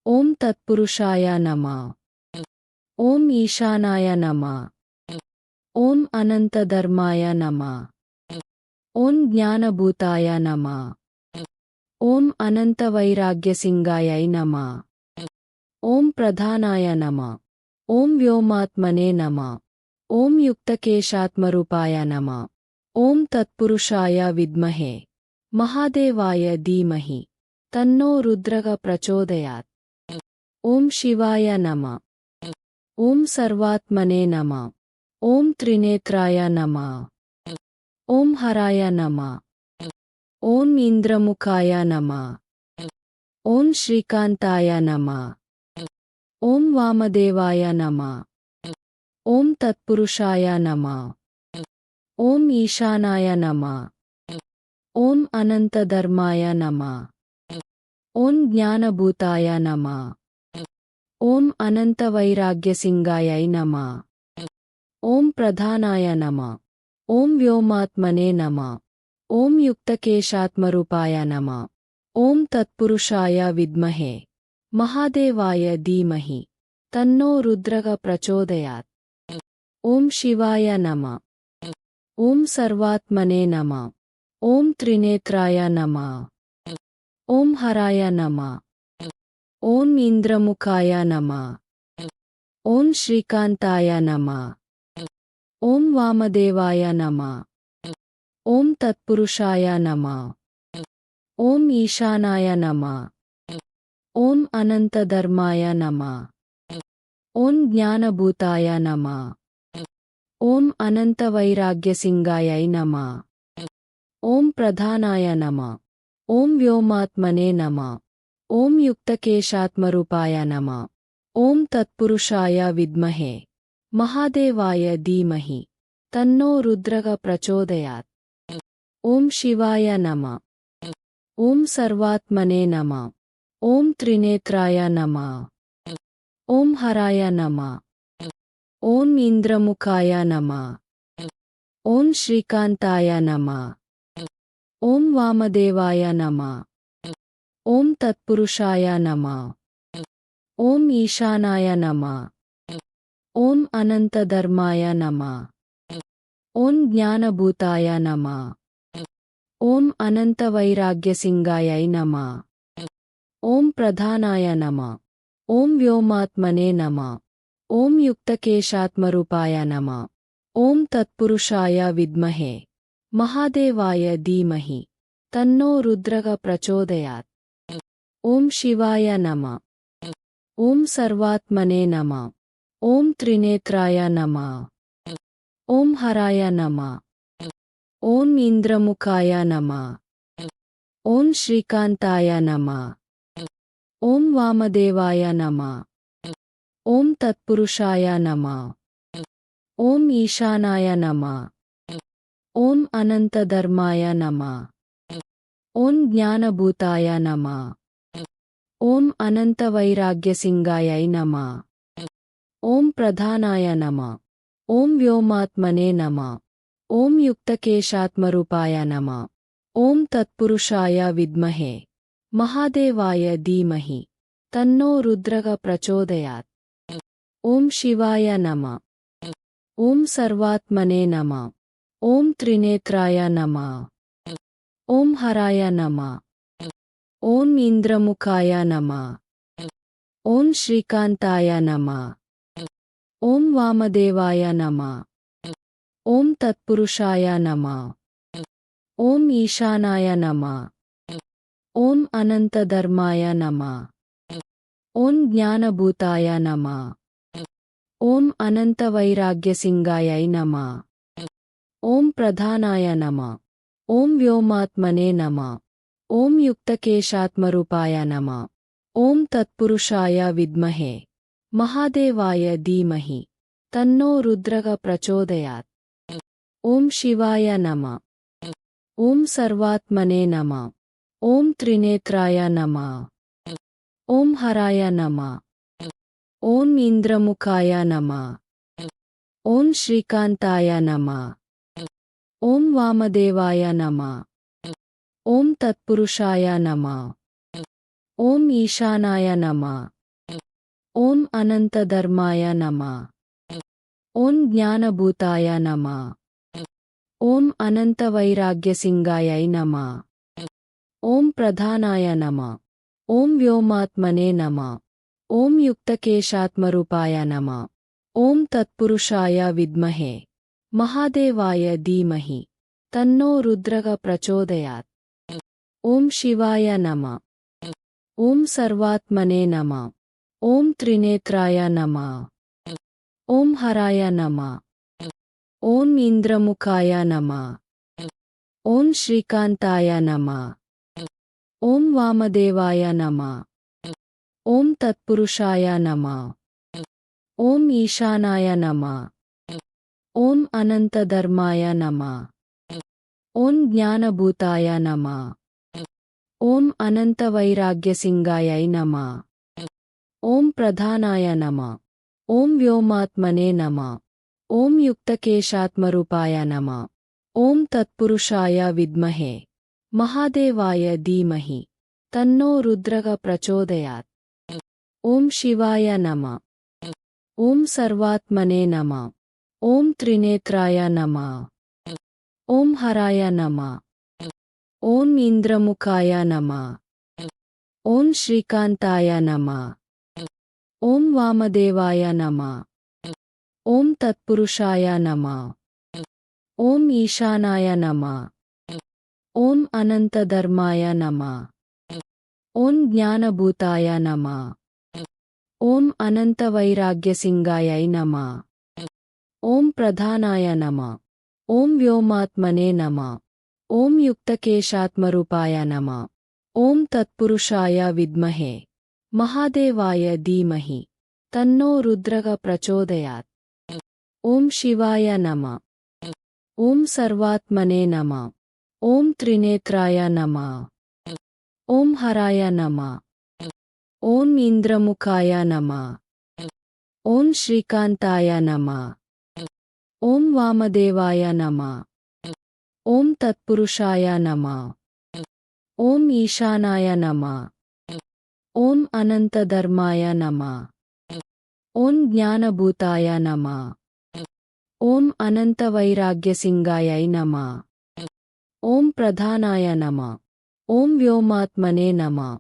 ॐ तत्पुरुषाय नमः। ॐ ईशानाय नमः। ॐ अनन्तधर्माय नमः। ॐ ज्ञानभूताय नमः। ॐ अनन्तवैराग्यसिंहायै नमः। ॐ प्रधानाय नमः। ॐ व्योमात्मने नमः। ॐ युक्तकेशात्मरूपाय नमः। ॐ तत्पुरुषाय विद्महे महादेवाय धीमहि तन्नो रुद्रः प्रचोदयात्। ॐ शिवाय नमः। ॐ सर्वात्मने नमः। ॐ त्रिनेत्राय नमः। ॐ हराय नमः। ॐ इन्द्रमुखाय नमः। ॐ श्रीकान्ताय नमः। ॐ वामदेवाय नमः। ॐ तत्पुरुषाय नमः। ॐ ईशानाय नमः। ॐ अनन्तधर्माय नमः। ॐ ज्ञानभूताय नमः। ॐ अनन्तवैराग्यसिंहायै नमः। ॐ प्रधानाय नमः। ॐ व्योमात्मने नमः। ॐ युक्तकेशात्मरूपाय नमः। ॐ तत्पुरुषाय विद्महे महादेवाय धीमहि तन्नो रुद्रः प्रचोदयात्। ॐ शिवाय नमः। ॐ सर्वात्मने नमः। ॐ त्रिनेत्राय नमः। ॐ हराय नमः। ॐ इन्द्रमुखाय नमः। ॐ श्रीकान्ताय नमः। ॐ वामदेवाय नमः। ॐ तत्पुरुषाय नमः। ॐ ईशानाय नमः। ॐ अनन्तधर्माय नमः। ॐ ज्ञानभूताय नमः। ॐ अनन्तवैराग्यसिंहायै नमः। ॐ प्रधानाय नमः। ॐ व्योमात्मने नमः। ॐ युक्तकेशात्मरूपाय नमः। ॐ तत्पुरुषाय विद्महे महादेवाय धीमहि तन्नो रुद्रः प्रचोदयात्। ॐ शिवाय नमः। ॐ सर्वात्मने नमः। ॐ त्रिनेत्राय नमः। ॐ हराय नमः। ॐ इन्द्रमुखाय नमः। ॐ श्रीकान्ताय नमः। ॐ वामदेवाय नमः। ॐ तत्पुरुषाय नमः। ॐ ईशानाय नमः। ॐ अनन्तधर्माय नमः। ॐ ज्ञानभूताय नमः। ॐ अनन्तवैराग्यसिंहायै नमः। ॐ प्रधानाय नमः। ॐ व्योमात्मने नमः। ॐ युक्तकेशात्मरूपाय नमः। ॐ तत्पुरुषाय विद्महे महादेवाय धीमहि तन्नो रुद्रः प्रचोदयात्। ॐ शिवाय नमः। ॐ सर्वात्मने नमः। ॐ त्रिनेत्राय नमः। ॐ हराय नमः। ॐ इन्द्रमुखाय नमः। ॐ श्रीकान्ताय नमः। ॐ वामदेवाय नमः। ॐ तत्पुरुषाय नमः। ॐ ईशानाय नमः। ॐ अनन्तधर्माय नमः। ॐ ज्ञानभूताय नमः। ॐ अनन्तवैराग्यसिंहायै नमः। ॐ प्रधानाय नमः। ॐ व्योमात्मने नमः। ॐ युक्तकेशात्मरूपाय नमः। ॐ तत्पुरुषाय विद्महे महादेवाय धीमहि तन्नो रुद्रः प्रचोदयात्। ॐ शिवाय नमः। ॐ सर्वात्मने नमः। ॐ त्रिनेत्राय नमः। ॐ हराय नमः। ॐ इन्द्रमुखाय नमः। ॐ श्रीकान्ताय नमः। ॐ वामदेवाय नमः। ॐ तत्पुरुषाय नमः। ॐ ईशानाय नमः। ॐ अनन्तधर्माय नमः। ॐ ज्ञानभूताय नमः। ॐ अनन्तवैराग्यसिंहायै नमः। ॐ प्रधानाय नमः। ॐ व्योमात्मने नमः। ॐ युक्तकेशात्मरूपाय नमः। ॐ तत्पुरुषाय विद्महे महादेवाय धीमहि तन्नो रुद्रः प्रचोदयात्। ॐ शिवाय नमः। ॐ सर्वात्मने नमः। ॐ त्रिनेत्राय नमः। ॐ हराय नमः। ॐ इन्द्रमुखाय नमः। ॐ श्रीकान्ताय नमः। ॐ वामदेवाय नमः। ॐ तत्पुरुषाय नमः। ॐ ईशानाय नमः। ॐ अनन्तधर्माय नमः। ॐ ज्ञानभूताय नमः। ॐ अनन्तवैराग्यसिंहायै नमः। ॐ प्रधानाय नमः। ॐ व्योमात्मने नमः। ॐ युक्तकेशात्मरूपाय नमः। ॐ तत्पुरुषाय विद्महे महादेवाय धीमहि तन्नो रुद्रः प्रचोदयात्। ॐ शिवाय नमः। ॐ सर्वात्मने नमः। ॐ त्रिनेत्राय नमः। ॐ हराय नमः। ॐ इन्द्रमुखाय नमः। ॐ श्रीकान्ताय नमः। ॐ वामदेवाय नमः। ॐ तत्पुरुषाय नमः। ॐ ईशानाय नमः। ॐ अनन्तधर्माय नमः। ॐ ज्ञानभूताय नमः। ॐ अनन्तवैराग्यसिंहायै नमः। ॐ प्रधानाय नमः। ॐ व्योमात्मने नमः। ॐ युक्तकेशात्मरूपाय नमः। ॐ तत्पुरुषाय विद्महे महादेवाय धीमहि तन्नो रुद्रः प्रचोदयात्। ॐ शिवाय नमः। ॐ सर्वात्मने नमः। ॐ त्रिनेत्राय नमः। ॐ हराय नमः। ॐ इन्द्रमुखाय नमः। ॐ श्रीकान्ताय नमः। ॐ वामदेवाय नमः। ॐ तत्पुरुषाय नमः। ॐ ईशानाय नमः। ॐ अनन्तधर्माय नमः। ॐ ज्ञानभूताय नमः। ॐ अनन्तवैराग्यसिंहायै नमः। ॐ प्रधानाय नमः। ॐ व्योमात्मने नमः। ॐ युक्तकेशात्मरूपाय नमः। ॐ तत्पुरुषाय विद्महे महादेवाय धीमहि तन्नो रुद्रः प्रचोदयात्। ॐ शिवाय नमः। ॐ सर्वात्मने नमः। ॐ त्रिनेत्राय नमः। ॐ हराय नमः। ॐ इन्द्रमुखाय नमः। ॐ श्रीकान्ताय नमः। ॐ वामदेवाय नमः। ॐ तत्पुरुषाय नमः। ॐ ईशानाय नमः। ॐ अनन्तधर्माय नमः। ॐ ज्ञानभूताय नमः। ॐ अनन्तवैराग्यसिंहायै नमः। ॐ प्रधानाय नमः। ॐ व्योमात्मने नमः।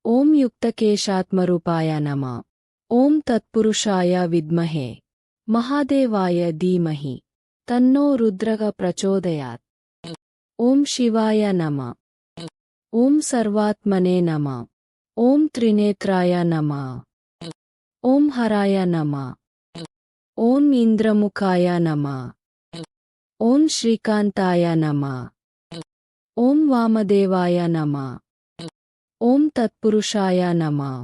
ॐ युक्तकेशात्मरूपाय नमः। ॐ तत्पुरुषाय विद्महे महादेवाय धीमहि तन्नो रुद्रः प्रचोदयात्। ॐ शिवाय नमः। ॐ सर्वात्मने नमः। ॐ त्रिनेत्राय नमः। ॐ हराय नमः। ॐ इन्द्रमुखाय नमः। ॐ श्रीकान्ताय नमः। ॐ वामदेवाय नमः। ॐ तत्पुरुषाय नमः।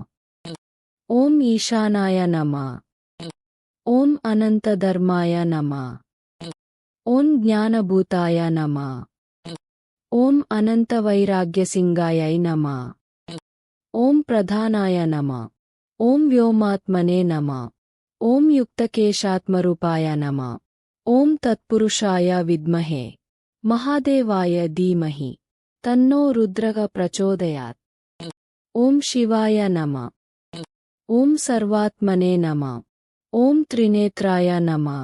ॐ ईशानाय नमः। ॐ अनन्तधर्माय नमः। ॐ ज्ञानभूताय नमः। ॐ अनन्तवैराग्यसिंहायै नमः। ॐ प्रधानाय नमः। ॐ व्योमात्मने नमः। ॐ युक्तकेशात्मरूपाय नमः। ॐ तत्पुरुषाय विद्महे महादेवाय धीमहि तन्नो रुद्रः प्रचोदयात्। ॐ शिवाय नमः। ॐ सर्वात्मने नमः। ॐ त्रिनेत्राय नमः।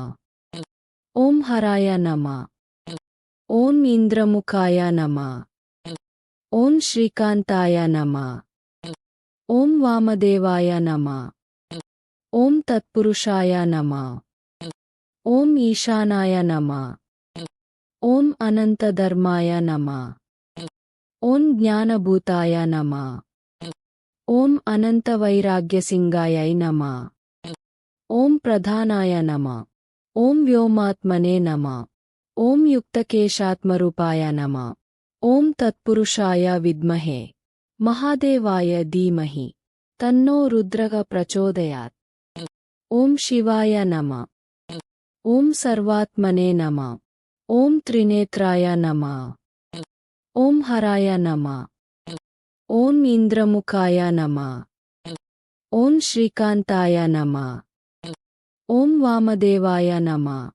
ॐ हराय नमः। ॐ इन्द्रमुखाय नमः। ॐ श्रीकान्ताय नमः। ॐ वामदेवाय नमः। ॐ तत्पुरुषाय नमः। ॐ ईशानाय नमः। ॐ अनन्तधर्माय नमः। ॐ ज्ञानभूताय नमः। ॐ अनन्तवैराग्यसिंहायै नमः। ॐ प्रधानाय नमः। ॐ व्योमात्मने नमः। ॐ युक्तकेशात्मरूपाय नमः। ॐ तत्पुरुषाय विद्महे महादेवाय धीमहि तन्नो रुद्रः प्रचोदयात्। ॐ शिवाय नमः। ॐ सर्वात्मने नमः। ॐ त्रिनेत्राय नमः। ॐ हराय नमः। ॐ इन्द्रमुखाय नमः। ॐ श्रीकान्ताय नमः। ॐ वामदेवाय नमः।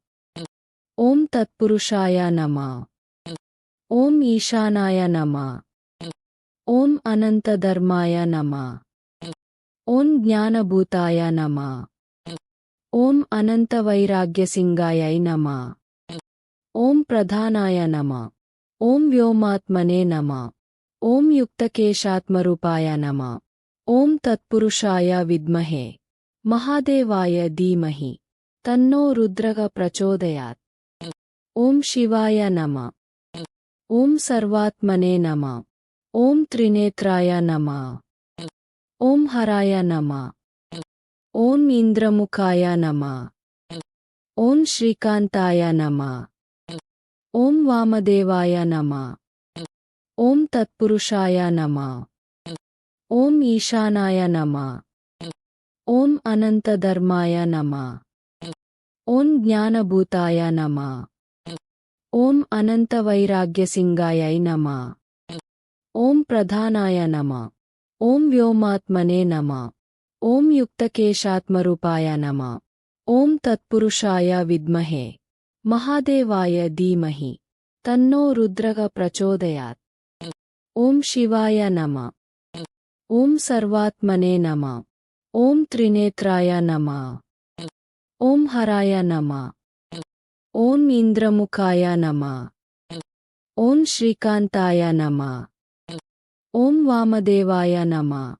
ॐ तत्पुरुषाय नमः। ॐ ईशानाय नमः। ॐ अनन्तधर्माय नमः। ॐ ज्ञानभूताय नमः। ॐ अनन्तवैराग्यसिंहायै नमः। ॐ प्रधानाय नमः। ॐ व्योमात्मने नमः। ॐ युक्तकेशात्मरूपाय नमः। ॐ तत्पुरुषाय विद्महे महादेवाय धीमहि तन्नो रुद्रः प्रचोदयात्। ॐ शिवाय नमः। ॐ सर्वात्मने नमः। ॐ त्रिनेत्राय नमः। ॐ हराय नमः। ॐ इन्द्रमुखाय नमः। ॐ श्रीकान्ताय नमः। ॐ वामदेवाय नमः। ॐ तत्पुरुषाय नमः। ॐ ईशानाय नमः। ॐ अनन्तधर्माय नमः। ॐ ज्ञानभूताय नमः। ॐ अनन्तवैराग्यसिंहायै नमः। ॐ प्रधानाय नमः। ॐ व्योमात्मने नमः। ॐ युक्तकेशात्मरूपाय नमः। ॐ तत्पुरुषाय विद्महे महादेवाय धीमहि तन्नो रुद्रः प्रचोदयात्। ॐ शिवाय नमः। ॐ सर्वात्मने नमः। ॐ त्रिनेत्राय नमः। ॐ हराय नमः। ॐ इन्द्रमुखाय नमः। ॐ श्रीकान्ताय नमः। ॐ वामदेवाय नमः।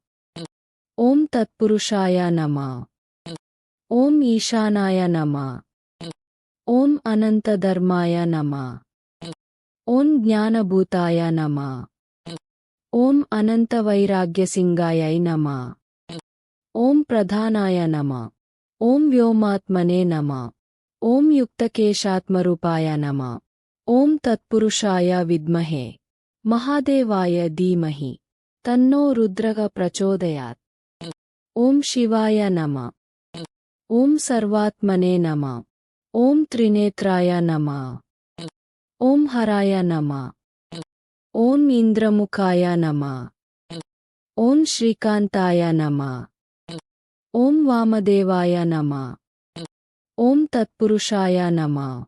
ॐ तत्पुरुषाय नमः। ॐ ईशानाय नमः। ॐ अनन्तधर्माय नमः। ॐ ज्ञानभूताय नमः। ॐ अनन्तवैराग्यसिंहायै नमः। ॐ प्रधानाय नमः। ॐ व्योमात्मने नमः। ॐ युक्तकेशात्मरूपाय नमः। ॐ तत्पुरुषाय विद्महे महादेवाय धीमहि तन्नो रुद्रः प्रचोदयात्। ॐ शिवाय नमः। ॐ सर्वात्मने नमः। ॐ त्रिनेत्राय नमः। ॐ हराय नमः। ॐ इन्द्रमुखाय नमः। ॐ श्रीकान्ताय नमः। ॐ वामदेवाय नमः। ॐ तत्पुरुषाय नमः।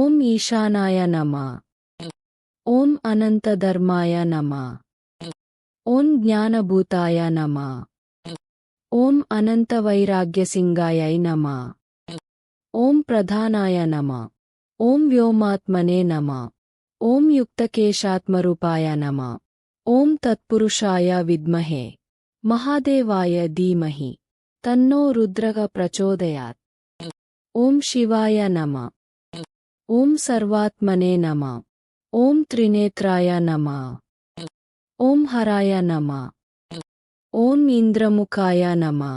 ॐ ईशानाय नमः। ॐ अनन्तधर्माय नमः। ॐ ज्ञानभूताय नमः। ॐ अनन्तवैराग्यसिंहायै नमः। ॐ प्रधानाय नमः। ॐ व्योमात्मने नमः। ॐ युक्तकेशात्मरूपाय नमः। ॐ तत्पुरुषाय विद्महे महादेवाय धीमहि तन्नो रुद्रः प्रचोदयात्। ॐ शिवाय नमः। ॐ सर्वात्मने नमः। ॐ त्रिनेत्राय नमः। ॐ हराय नमः। ॐ इन्द्रमुखाय नमः।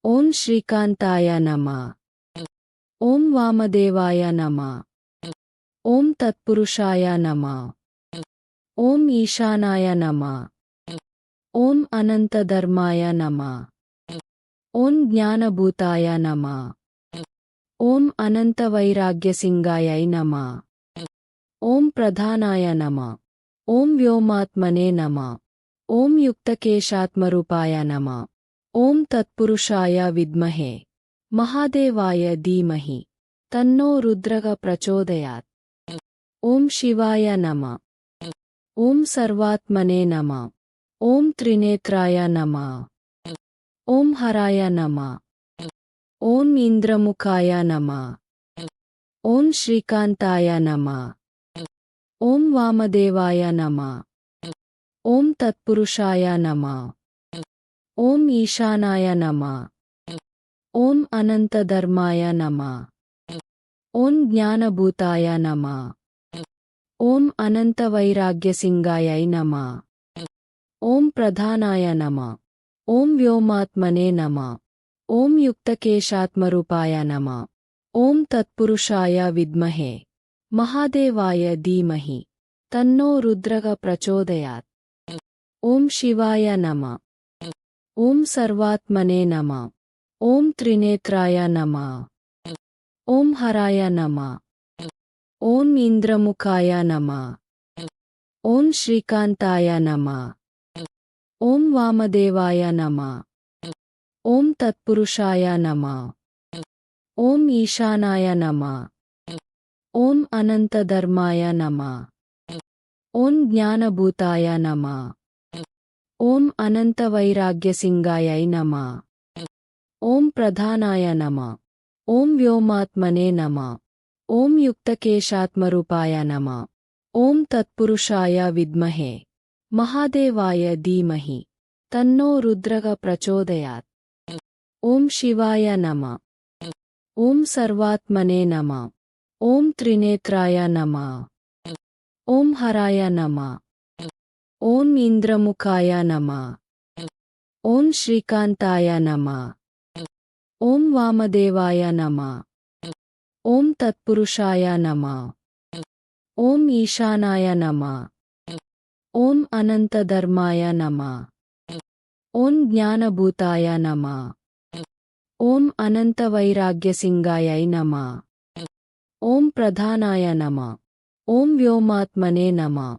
ॐ श्रीकान्ताय नमः। ॐ वामदेवाय नमः। ॐ तत्पुरुषाय नमः। ॐ ईशानाय नमः। ॐ अनन्तधर्माय नमः। ॐ ज्ञानभूताय नमः। ॐ अनन्तवैराग्यसिंहायै नमः। ॐ प्रधानाय नमः। ॐ व्योमात्मने नमः। ॐ युक्तकेशात्मरूपाय नमः। ॐ तत्पुरुषाय विद्महे महादेवाय धीमहि तन्नो रुद्रः प्रचोदयात्। ॐ शिवाय नमः। ॐ सर्वात्मने नमः। ॐ त्रिनेत्राय नमः। ॐ हराय नमः। ॐ इन्द्रमुखाय नमः। ॐ श्रीकान्ताय नमः। ॐ वामदेवाय नमः। ॐ तत्पुरुषाय नमः। ॐ ईशानाय नमः। ॐ अनन्तधर्माय नमः। ॐ ज्ञानभूताय नमः। ॐ अनन्तवैराग्यसिंहायै नमः। ॐ प्रधानाय नमः। ॐ व्योमात्मने नमः। ॐ युक्तकेशात्मरूपाय नमः। ॐ तत्पुरुषाय विद्महे महादेवाय धीमहि तन्नो रुद्रः प्रचोदयात्। ॐ शिवाय नमः। ॐ सर्वात्मने नमः। ॐ त्रिनेत्राय नमः। ॐ हराय नमः। ॐ इन्द्रमुखाय नमः। ॐ श्रीकान्ताय नमः। ॐ वामदेवाय नमः। ॐ तत्पुरुषाय नमः। ॐ ईशानाय नमः। ॐ अनन्तधर्माय नमः। ॐ ज्ञानभूताय नमः। ॐ अनन्तवैराग्यसिंहायै नमः। ॐ प्रधानाय नमः। ॐ व्योमात्मने नमः। ॐ युक्तकेशात्मरूपाय नमः। ॐ तत्पुरुषाय विद्महे महादेवाय धीमहि तन्नो रुद्रः प्रचोदयात्। ॐ शिवाय नमः। ॐ सर्वात्मने नमः। ॐ त्रिनेत्राय नमः। ॐ हराय नमः। ॐ इन्द्रमुखाय नमः। ॐ श्रीकान्ताय नमः। ॐ वामदेवाय नमः। ॐ तत्पुरुषाय नमः। ॐ ईशानाय नमः। ॐ अनन्तधर्माय नमः। ॐ ज्ञानभूताय नमः। ॐ अनन्तवैराग्यसिंहायै नमः। ॐ प्रधानाय नमः। ॐ व्योमात्मने नमः।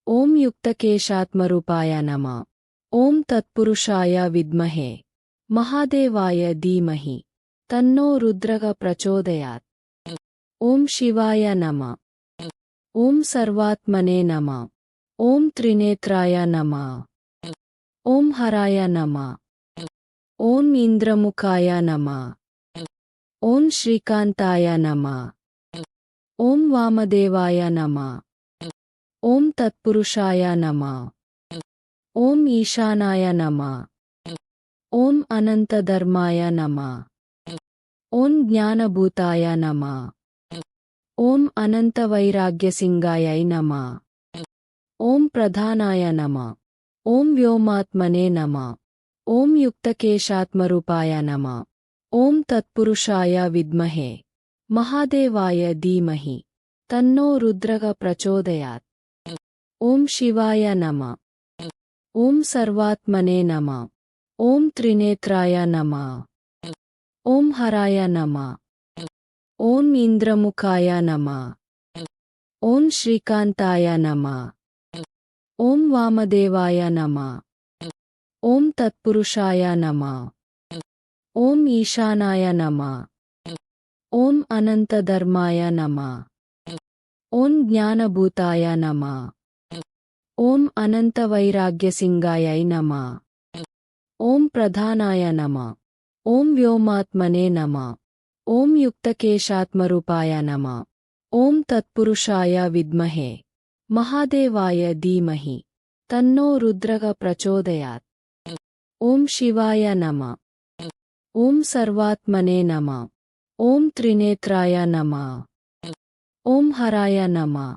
ॐ युक्तकेशात्मरूपाय नमः। ॐ तत्पुरुषाय विद्महे महादेवाय धीमहि तन्नो रुद्रः प्रचोदयात्। ॐ शिवाय नमः। ॐ सर्वात्मने नमः। ॐ त्रिनेत्राय नमः। ॐ हराय नमः। ॐ इन्द्रमुखाय नमः। ॐ श्रीकान्ताय नमः। ॐ वामदेवाय नमः। ॐ तत्पुरुषाय नमः। ॐ ईशानाय नमः। ॐ अनन्तधर्माय नमः। ॐ ज्ञानभूताय नमः। ॐ अनन्तवैराग्यसिंहायै नमः। ॐ प्रधानाय नमः। ॐ व्योमात्मने नमः। ॐ युक्तकेशात्मरूपाय नमः। ॐ तत्पुरुषाय विद्महे महादेवाय धीमहि तन्नो रुद्रः प्रचोदयात्। ॐ शिवाय नमः। ॐ सर्वात्मने नमः। ॐ त्रिनेत्राय नमः। ॐ हराय नमः ॐ इन्द्रमुखाय नमः ॐ श्रीकान्ताय नमः ॐ वामदेवाय नमः ॐ तत्पुरुषाय नमः ॐ ईशानाय नमः ॐ अनन्तधर्माय नमः ॐ ज्ञानभूताय नमः ॐ अनन्तवैराग्यसिंहायै नमः ॐ प्रधानाय नमः ॐ व्योमात्मने नमः ॐ युक्तकेशात्मरूपाय नमः ॐ तत्पुरुषाय विद्महे महादेवाय धीमहि तन्नो रुद्रः प्रचोदयात् ॐ शिवाय नमः ॐ सर्वात्मने नमः ॐ त्रिनेत्राय नमः ॐ हराय नमः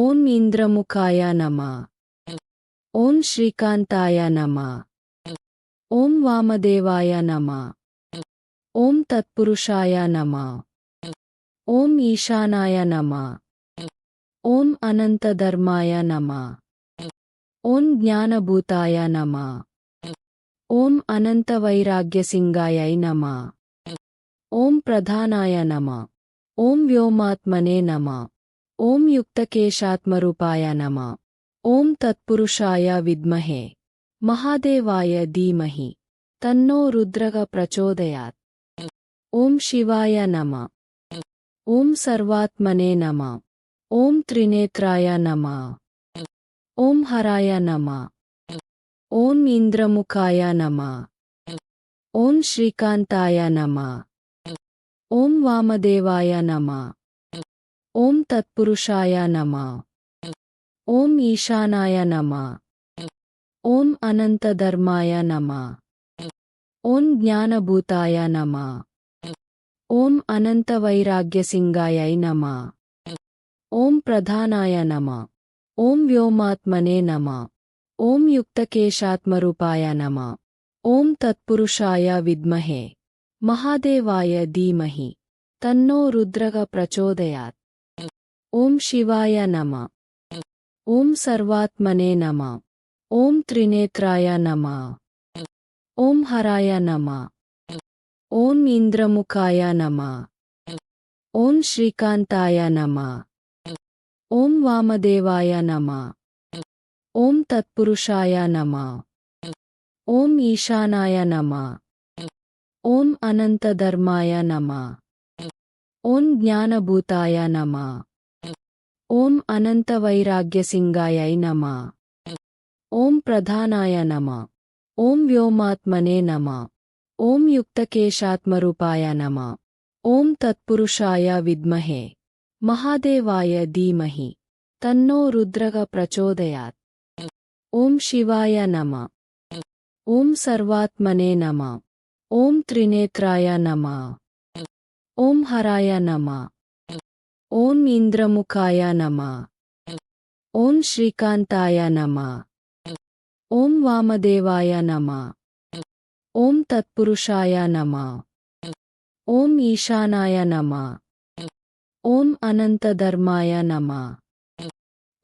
ॐ इन्द्रमुखाय नमः ॐ श्रीकान्ताय नमः ॐ वामदेवाय नमः ॐ तत्पुरुषाय नमः ॐ ईशानाय नमः ॐ अनन्तधर्माय नमः ॐ ज्ञानभूताय नमः ॐ अनन्तवैराग्यसिंहायै नमः ॐ प्रधानाय नमः ॐ व्योमात्मने नमः ॐ युक्तकेशात्मरूपाय नमः ॐ तत्पुरुषाय विद्महे महादेवाय धीमहि तन्नो रुद्रः प्रचोदयात् ॐ शिवाय नमः ॐ सर्वात्मने नमः ॐ त्रिनेत्राय नमः ॐ हराय नमः ॐ इन्द्रमुखाय नमः ॐ श्रीकान्ताय नमः ॐ वामदेवाय नमः ॐ तत्पुरुषाय नमः ॐ ईशानाय नमः ॐ अनन्तधर्माय नमः ॐ ज्ञानभूताय नमः ॐ अनन्तवैराग्यसिंहायै नमः ॐ प्रधानाय नमः ॐ व्योमात्मने नमः ॐ युक्तकेशात्मरूपाय नमः ॐ तत्पुरुषाय विद्महे महादेवाय धीमहि तन्नो रुद्रः प्रचोदयात् ॐ शिवाय नमः ॐ सर्वात्मने नमः ॐ त्रिनेत्राय नमः ॐ हराय नमः ॐ इन्द्रमुखाय नमः ॐ श्रीकान्ताय नमः ॐ वामदेवाय नमः ॐ तत्पुरुषाय नमः ॐ ईशानाय नमः ॐ अनन्तधर्माय नमः ॐ ज्ञानभूताय नमः ॐ अनन्तवैराग्यसिंहायै नमः ॐ प्रधानाय नमः ॐ व्योमात्मने नमः ॐ युक्तकेशात्मरूपाय नमः ॐ तत्पुरुषाय विद्महे महादेवाय धीमहि तन्नो रुद्रः प्रचोदयात् ॐ शिवाय नमः ॐ सर्वात्मने नमः ॐ त्रिनेत्राय नमः ॐ हराय नमः ॐ इन्द्रमुखाय नमः ॐ श्रीकान्ताय नमः ॐ वामदेवाय नमः ॐ तत्पुरुषाय नमः ॐ ईशानाय नमः ॐ अनन्तधर्माय नमः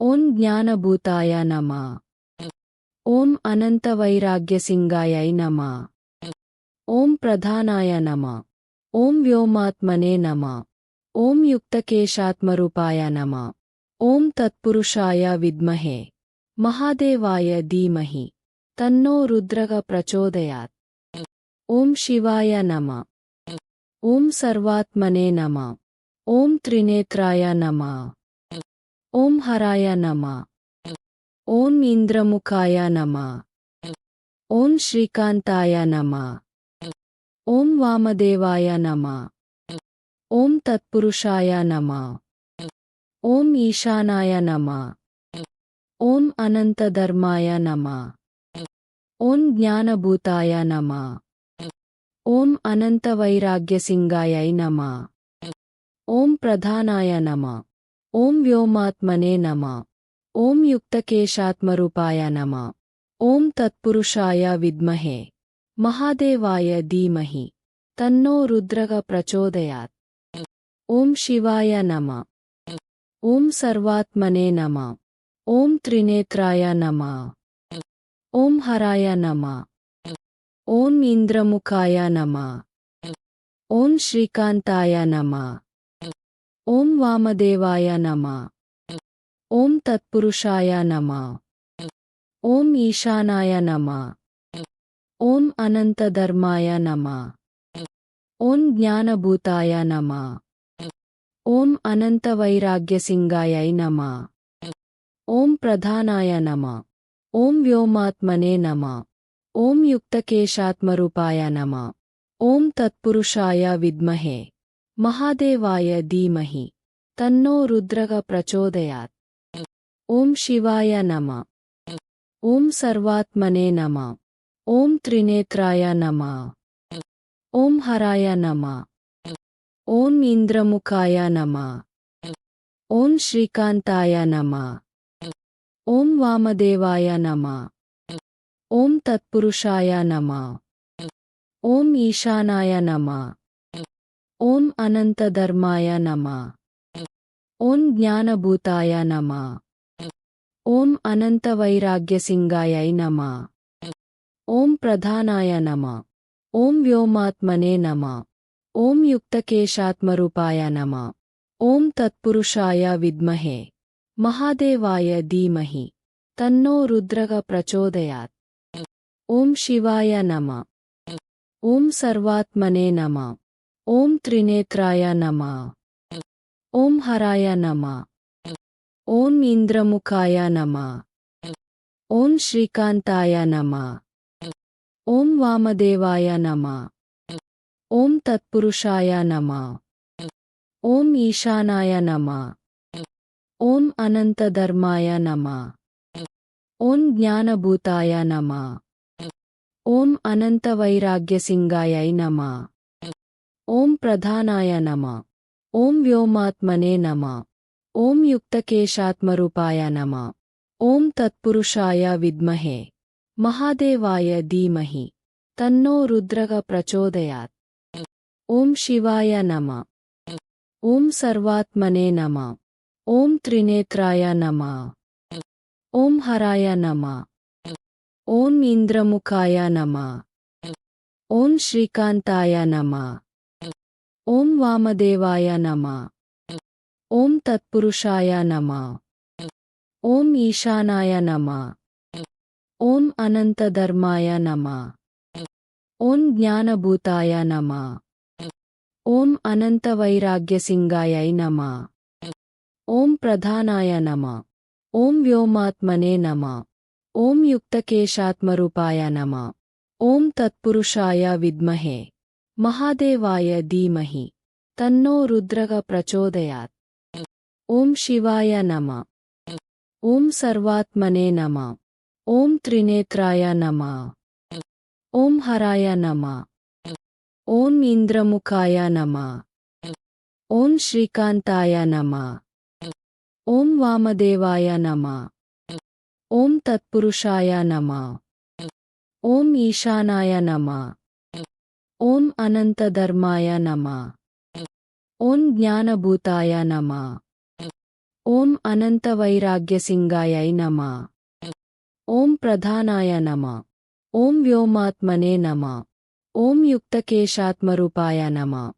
ॐ ज्ञानभूताय नमः ॐ अनन्तवैराग्यसिंहायै नमः ॐ प्रधानाय नमः ॐ व्योमात्मने नमः ॐ युक्तकेशात्मरूपाय नमः ॐ तत्पुरुषाय विद्महे महादेवाय धीमहि तन्नो रुद्रः प्रचोदयात् ॐ शिवाय नमः ॐ सर्वात्मने नमः ॐ त्रिनेत्राय नमः ॐ हराय नमः ॐ इन्द्रमुखाय नमः ॐ श्रीकान्ताय नमः ॐ वामदेवाय नमः ॐ तत्पुरुषाय नमः ॐ ईशानाय नमः ॐ अनन्तधर्माय नमः ॐ ज्ञानभूताय नमः ॐ अनन्तवैराग्यसिंहायै नमः ॐ प्रधानाय नमः ॐ व्योमात्मने नमः ॐ युक्तकेशात्मरूपाय नमः ॐ तत्पुरुषाय विद्महे महादेवाय धीमहि तन्नो रुद्रः प्रचोदयात् ॐ शिवाय नमः ॐ सर्वात्मने नमः ॐ त्रिनेत्राय नमः ॐ हराय नमः ॐ इन्द्रमुखाय नमः ఓం శ్రీకాంతాయ నమః. ఓం వామదేవాయ నమః. ఓం తత్పురుషాయ నమః. ఓం ఈశానాయ నమః. ఓం అనంతధర్మాయ నమః. ఓం జ్ఞానభూతాయ నమః. ఓం అనంతవైరాగ్యసింగాయై నమః. ఓం ప్రధానాయ నమః. ఓం వ్యోమాత్మనే నమః. ఓం యుక్తకేశాత్మరూపాయ నమః. ఓం తత్పురుషాయ విద్మహే మహాదేవాయ ధీమహి తన్నో రుద్రః ప్రచోదయాత్. ఓం శివాయ నమః. ఓం సర్వాత్మనే నమః. ఓం త్రినేత్రాయ నమః. ఓం హరాయ నమః. ఓం ఇంద్రముఖాయ నమః. ఓం శ్రీకాంతాయ నమః. ఓం వామదేవాయ నమః. ఓం తత్పురుషాయ నమః. ఓం ఈశానాయ నమః. ఓం అనంతధర్మాయ నమః. ఓం జ్ఞానభూతాయ నమః. ఓం అనంతవైరాగ్యసింగాయై నమః. ఓం ప్రధానాయ నమః. ఓం వ్యోమాత్మనే నమః. ఓం యుక్తకేశాత్మరూపాయ నమః. ఓం తత్పురుషాయ విద్మహే మహాదేవాయ ధీమహి తన్నో రుద్రః ప్రచోదయాత్. ఓం శివాయ నమః. ఓం సర్వాత్మనే నమః. ఓం త్రినేత్రాయ నమః. ఓం హరాయ నమః. ఓం ఇంద్రముఖాయ నమః. ఓం శ్రీకాంతాయ నమః. ఓం వామదేవాయ నమః. ఓం తత్పురుషాయ నమః. ఓం ఈశానాయ నమః. ఓం అనంతధర్మాయ నమః. ఓం జ్ఞానభూతాయ నమః. ఓం అనంతవైరాగ్యసింగాయై నమః. ఓం ప్రధానాయ నమః. ఓం వ్యోమాత్మనే నమః. ఓం యుక్తకేశాత్మరూపాయ నమః. ఓం తత్పురుషాయ విద్మహే మహాదేవాయ ధీమహి తన్నో రుద్రః ప్రచోదయాత్. ఓం శివాయ నమః. ఓం సర్వాత్మనే నమః. ఓం త్రినేత్రాయ నమః. ఓం హరాయ నమః. ఓం ఇంద్రముఖాయ నమః. ఓం శ్రీకాంతాయ నమః. ఓం వామదేవాయ నమః. ఓం తత్పురుషాయ నమః. ఓం ఈశానాయ నమః. ఓం అనంతధర్మాయ నమః. ఓం జ్ఞానభూతాయ నమః. ఓం అనంతవైరాగ్యసింగాయై నమః. ఓం ప్రధానాయ నమః. ఓం వ్యోమాత్మనే నమః. ఓం యుక్తకేశాత్మరూపాయ నమః. ఓం తత్పురుషాయ విద్మహే మహాదేవాయ ధీమహి తన్నో రుద్రః ప్రచోదయాత్. ఓం శివాయ నమః. ఓం సర్వాత్మనే నమః. ఓం త్రినేత్రాయ నమః. ఓం హరాయ నమః. ఓం ఇంద్రముఖాయ నమః. ఓం శ్రీకాంతాయ నమః. ఓం వామదేవాయ నమః. ఓం తత్పురుషాయ నమః. ఓం ఈశానాయ నమః. ఓం అనంతధర్మాయ నమః. ఓం జ్ఞానభూతాయ నమః. ఓం అనంతవైరాగ్యసింగాయై నమః. ఓం ప్రధానాయ నమః. ఓం వ్యోమాత్మనే నమః. ఓం యుక్తకేశాత్మరూపాయ నమః.